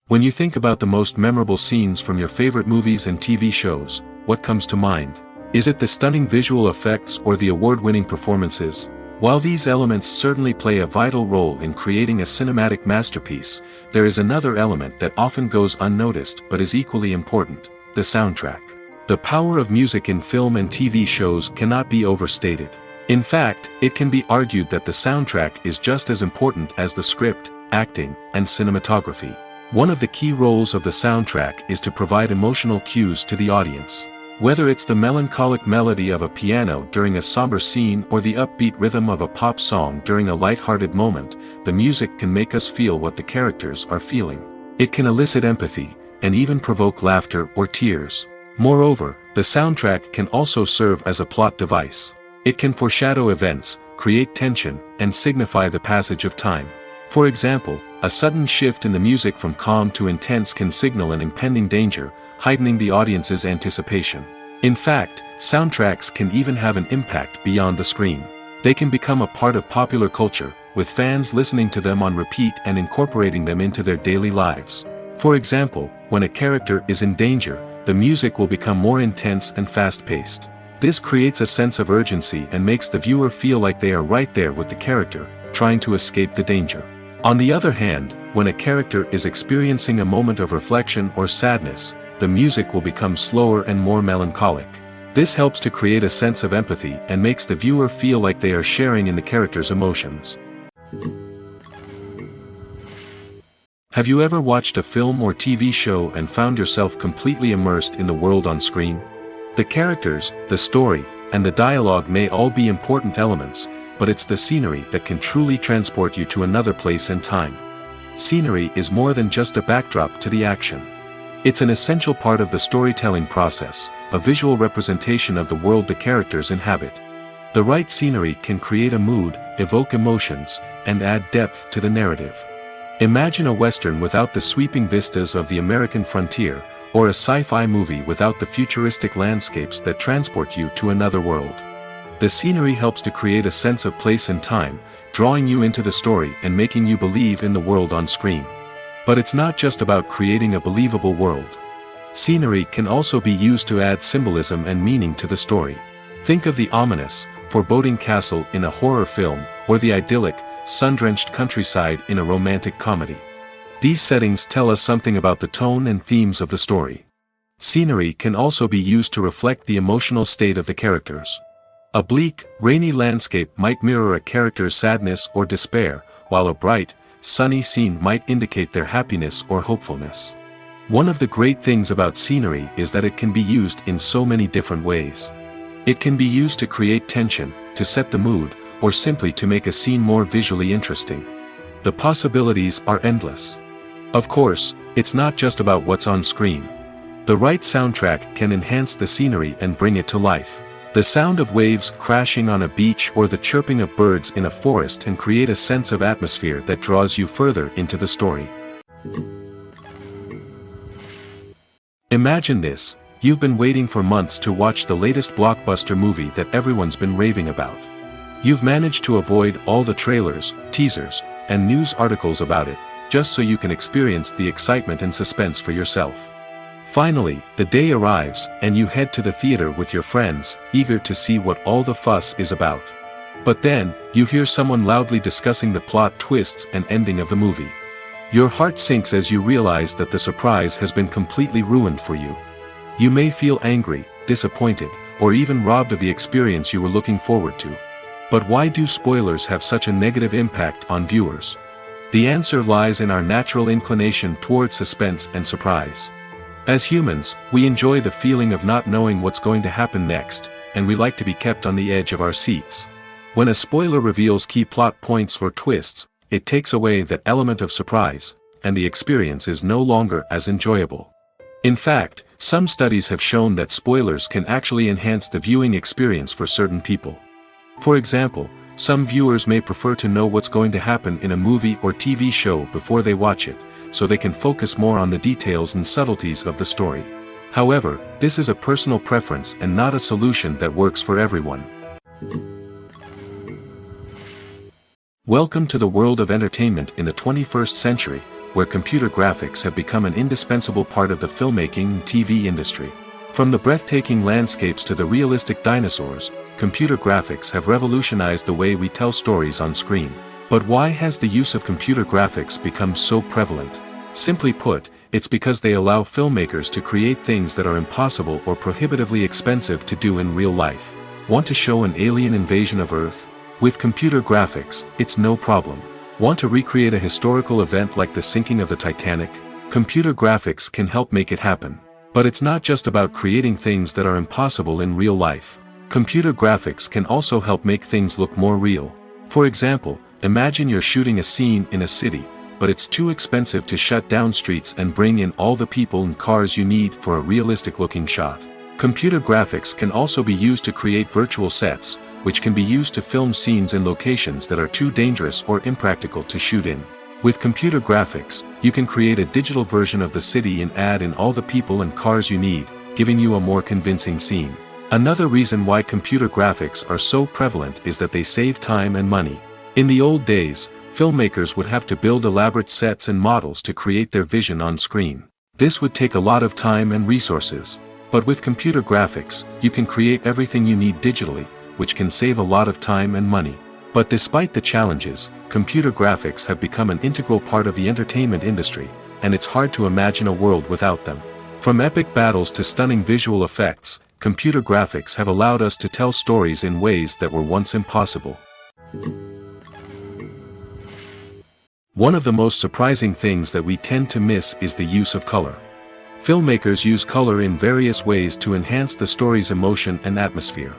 When you think about the most memorable scenes from your favorite movies and TV shows, what comes to mind? Is it the stunning visual effects or the award-winning performances? While these elements certainly play a vital role in creating a cinematic masterpiece, there is another element that often goes unnoticed but is equally important: the soundtrack. The power of music in film and TV shows cannot be overstated. In fact, it can be argued that the soundtrack is just as important as the script, acting, and cinematography. One of the key roles of the soundtrack is to provide emotional cues to the audience. Whether it's the melancholic melody of a piano during a somber scene or the upbeat rhythm of a pop song during a light-hearted moment, the music can make us feel what the characters are feeling. It can elicit empathy, and even provoke laughter or tears. Moreover, the soundtrack can also serve as a plot device. It can foreshadow events, create tension, and signify the passage of time. For example, a sudden shift in the music from calm to intense can signal an impending danger, heightening the audience's anticipation. In fact, soundtracks can even have an impact beyond the screen. They can become a part of popular culture, with fans listening to them on repeat and incorporating them into their daily lives. For example, when a character is in danger, the music will become more intense and fast-paced. This creates a sense of urgency and makes the viewer feel like they are right there with the character, trying to escape the danger. On the other hand, when a character is experiencing a moment of reflection or sadness, the music will become slower and more melancholic. This helps to create a sense of empathy and makes the viewer feel like they are sharing in the character's emotions. Have you ever watched a film or TV show and found yourself completely immersed in the world on screen? The characters, the story, and the dialogue may all be important elements, but it's the scenery that can truly transport you to another place and time. Scenery is more than just a backdrop to the action. It's an essential part of the storytelling process, a visual representation of the world the characters inhabit. The right scenery can create a mood, evoke emotions, and add depth to the narrative. Imagine a Western without the sweeping vistas of the American frontier, or a sci-fi movie without the futuristic landscapes that transport you to another world. The scenery helps to create a sense of place and time, drawing you into the story and making you believe in the world on screen. But it's not just about creating a believable world. Scenery can also be used to add symbolism and meaning to the story. Think of the ominous, foreboding castle in a horror film, or the idyllic, sun-drenched countryside in a romantic comedy. These settings tell us something about the tone and themes of the story. Scenery can also be used to reflect the emotional state of the characters. A bleak, rainy landscape might mirror a character's sadness or despair, while a bright, sunny scene might indicate their happiness or hopefulness. One of the great things about scenery is that it can be used in so many different ways. It can be used to create tension, to set the mood, or simply to make a scene more visually interesting. The possibilities are endless. Of course, it's not just about what's on screen. The right soundtrack can enhance the scenery and bring it to life. The sound of waves crashing on a beach or the chirping of birds in a forest can create a sense of atmosphere that draws you further into the story. Imagine this: you've been waiting for months to watch the latest blockbuster movie that everyone's been raving about. You've managed to avoid all the trailers, teasers, and news articles about it, just so you can experience the excitement and suspense for yourself. Finally, the day arrives, and you head to the theater with your friends, eager to see what all the fuss is about. But then, you hear someone loudly discussing the plot twists and ending of the movie. Your heart sinks as you realize that the surprise has been completely ruined for you. You may feel angry, disappointed, or even robbed of the experience you were looking forward to. But why do spoilers have such a negative impact on viewers? The answer lies in our natural inclination towards suspense and surprise. As humans, we enjoy the feeling of not knowing what's going to happen next, and we like to be kept on the edge of our seats. When a spoiler reveals key plot points or twists, it takes away that element of surprise, and the experience is no longer as enjoyable. In fact, some studies have shown that spoilers can actually enhance the viewing experience for certain people. For example, some viewers may prefer to know what's going to happen in a movie or TV show before they watch it, so they can focus more on the details and subtleties of the story. However, this is a personal preference and not a solution that works for everyone. Welcome to the world of entertainment in the 21st century, where computer graphics have become an indispensable part of the filmmaking and TV industry. From the breathtaking landscapes to the realistic dinosaurs, computer graphics have revolutionized the way we tell stories on screen. But why has the use of computer graphics become so prevalent? Simply put, it's because they allow filmmakers to create things that are impossible or prohibitively expensive to do in real life. Want to show an alien invasion of Earth? With computer graphics, it's no problem. Want to recreate a historical event like the sinking of the Titanic? Computer graphics can help make it happen. But it's not just about creating things that are impossible in real life. Computer graphics can also help make things look more real. For example, imagine you're shooting a scene in a city, but it's too expensive to shut down streets and bring in all the people and cars you need for a realistic-looking shot. Computer graphics can also be used to create virtual sets, which can be used to film scenes in locations that are too dangerous or impractical to shoot in. With computer graphics, you can create a digital version of the city and add in all the people and cars you need, giving you a more convincing scene. Another reason why computer graphics are so prevalent is that they save time and money. In the old days, filmmakers would have to build elaborate sets and models to create their vision on screen. This would take a lot of time and resources. But with computer graphics, you can create everything you need digitally, which can save a lot of time and money. But despite the challenges, computer graphics have become an integral part of the entertainment industry, and it's hard to imagine a world without them. From epic battles to stunning visual effects, computer graphics have allowed us to tell stories in ways that were once impossible. One of the most surprising things that we tend to miss is the use of color. Filmmakers use color in various ways to enhance the story's emotion and atmosphere.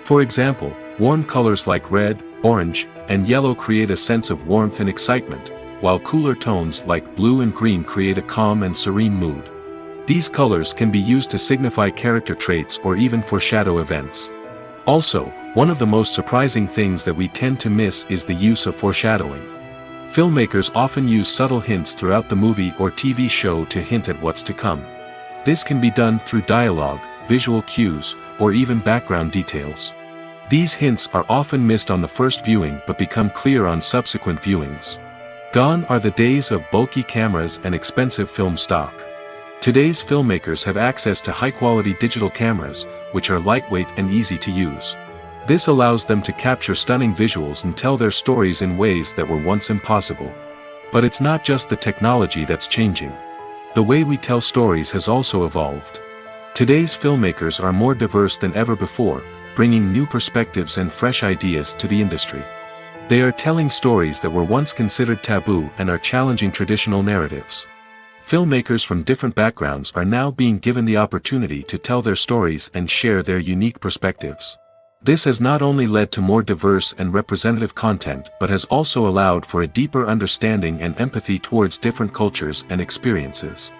For example, warm colors like red, orange, and yellow create a sense of warmth and excitement, while cooler tones like blue and green create a calm and serene mood. These colors can be used to signify character traits or even foreshadow events. Also, one of the most surprising things that we tend to miss is the use of foreshadowing. Filmmakers often use subtle hints throughout the movie or TV show to hint at what's to come. This can be done through dialogue, visual cues, or even background details. These hints are often missed on the first viewing but become clear on subsequent viewings. Gone are the days of bulky cameras and expensive film stock. Today's filmmakers have access to high-quality digital cameras, which are lightweight and easy to use. This allows them to capture stunning visuals and tell their stories in ways that were once impossible. But it's not just the technology that's changing. The way we tell stories has also evolved. Today's filmmakers are more diverse than ever before, bringing new perspectives and fresh ideas to the industry. They are telling stories that were once considered taboo and are challenging traditional narratives. Filmmakers from different backgrounds are now being given the opportunity to tell their stories and share their unique perspectives. This has not only led to more diverse and representative content but has also allowed for a deeper understanding and empathy towards different cultures and experiences.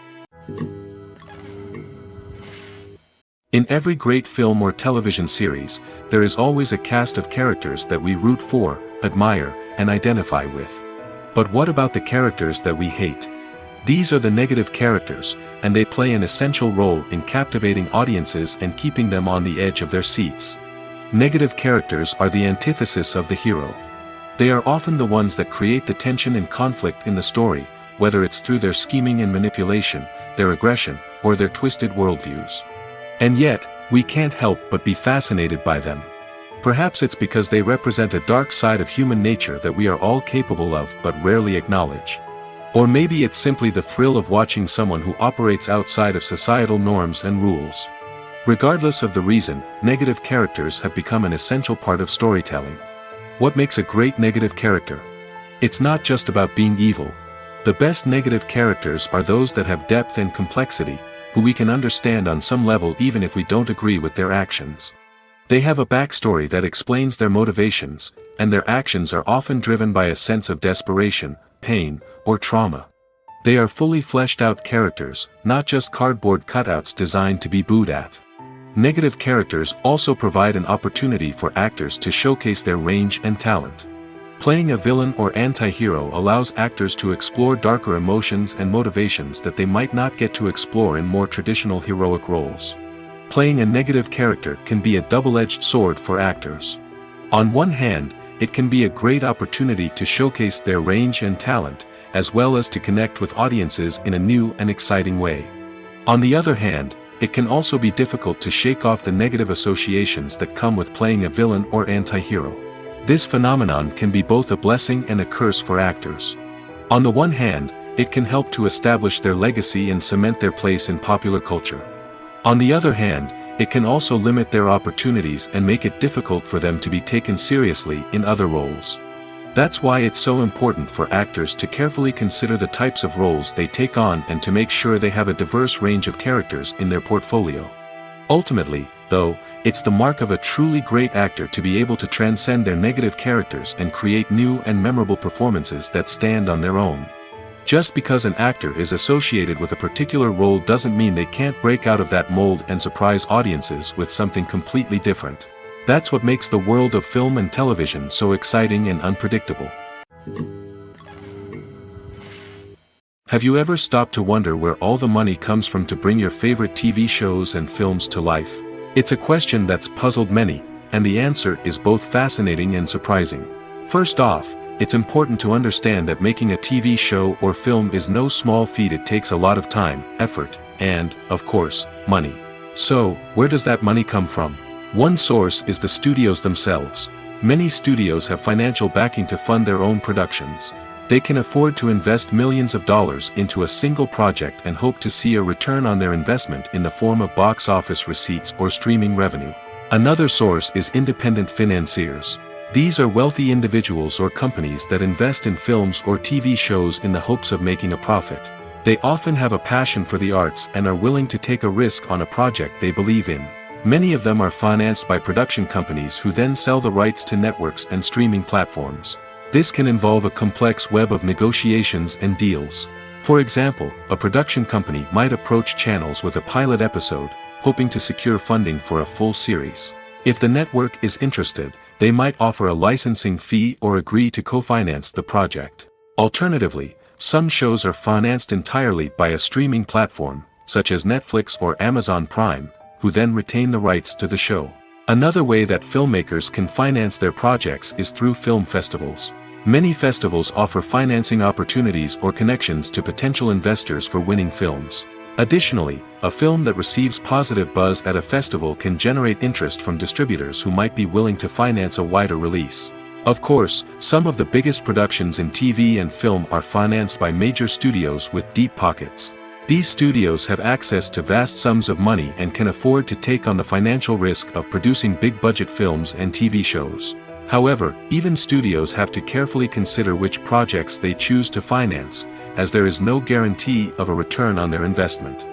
In every great film or television series, there is always a cast of characters that we root for, admire, and identify with. But what about the characters that we hate? These are the negative characters, and they play an essential role in captivating audiences and keeping them on the edge of their seats. Negative characters are the antithesis of the hero. They are often the ones that create the tension and conflict in the story, whether it's through their scheming and manipulation, their aggression, or their twisted worldviews. And yet, we can't help but be fascinated by them. Perhaps it's because they represent a dark side of human nature that we are all capable of but rarely acknowledge. Or maybe it's simply the thrill of watching someone who operates outside of societal norms and rules. Regardless of the reason, negative characters have become an essential part of storytelling. What makes a great negative character? It's not just about being evil. The best negative characters are those that have depth and complexity, who we can understand on some level even if we don't agree with their actions. They have a backstory that explains their motivations, and their actions are often driven by a sense of desperation, pain, or trauma. They are fully fleshed out characters, not just cardboard cutouts designed to be booed at. Negative characters also provide an opportunity for actors to showcase their range and talent. Playing a villain or anti-hero allows actors to explore darker emotions and motivations that they might not get to explore in more traditional heroic roles. Playing a negative character can be a double-edged sword for actors. On one hand, it can be a great opportunity to showcase their range and talent, as well as to connect with audiences in a new and exciting way. On the other hand, it can also be difficult to shake off the negative associations that come with playing a villain or anti-hero. This phenomenon can be both a blessing and a curse for actors. On the one hand, it can help to establish their legacy and cement their place in popular culture. On the other hand, it can also limit their opportunities and make it difficult for them to be taken seriously in other roles. That's why it's so important for actors to carefully consider the types of roles they take on and to make sure they have a diverse range of characters in their portfolio. Ultimately, though, it's the mark of a truly great actor to be able to transcend their negative characters and create new and memorable performances that stand on their own. Just because an actor is associated with a particular role doesn't mean they can't break out of that mold and surprise audiences with something completely different. That's what makes the world of film and television so exciting and unpredictable. Have you ever stopped to wonder where all the money comes from to bring your favorite TV shows and films to life? It's a question that's puzzled many, and the answer is both fascinating and surprising. First off, it's important to understand that making a TV show or film is no small feat. It takes a lot of time, effort, and, of course, money. So, where does that money come from? One source is the studios themselves. Many studios have financial backing to fund their own productions. They can afford to invest millions of dollars into a single project and hope to see a return on their investment in the form of box office receipts or streaming revenue. Another source is independent financiers. These are wealthy individuals or companies that invest in films or TV shows in the hopes of making a profit. They often have a passion for the arts and are willing to take a risk on a project they believe in. Many of them are financed by production companies who then sell the rights to networks and streaming platforms. This can involve a complex web of negotiations and deals. For example, a production company might approach channels with a pilot episode, hoping to secure funding for a full series. If the network is interested, they might offer a licensing fee or agree to co-finance the project. Alternatively, some shows are financed entirely by a streaming platform, such as Netflix or Amazon Prime, who then retain the rights to the show. Another way that filmmakers can finance their projects is through film festivals. Many festivals offer financing opportunities or connections to potential investors for winning films. Additionally, a film that receives positive buzz at a festival can generate interest from distributors who might be willing to finance a wider release. Of course, some of the biggest productions in TV and film are financed by major studios with deep pockets. These studios have access to vast sums of money and can afford to take on the financial risk of producing big-budget films and TV shows. However, even studios have to carefully consider which projects they choose to finance, as there is no guarantee of a return on their investment.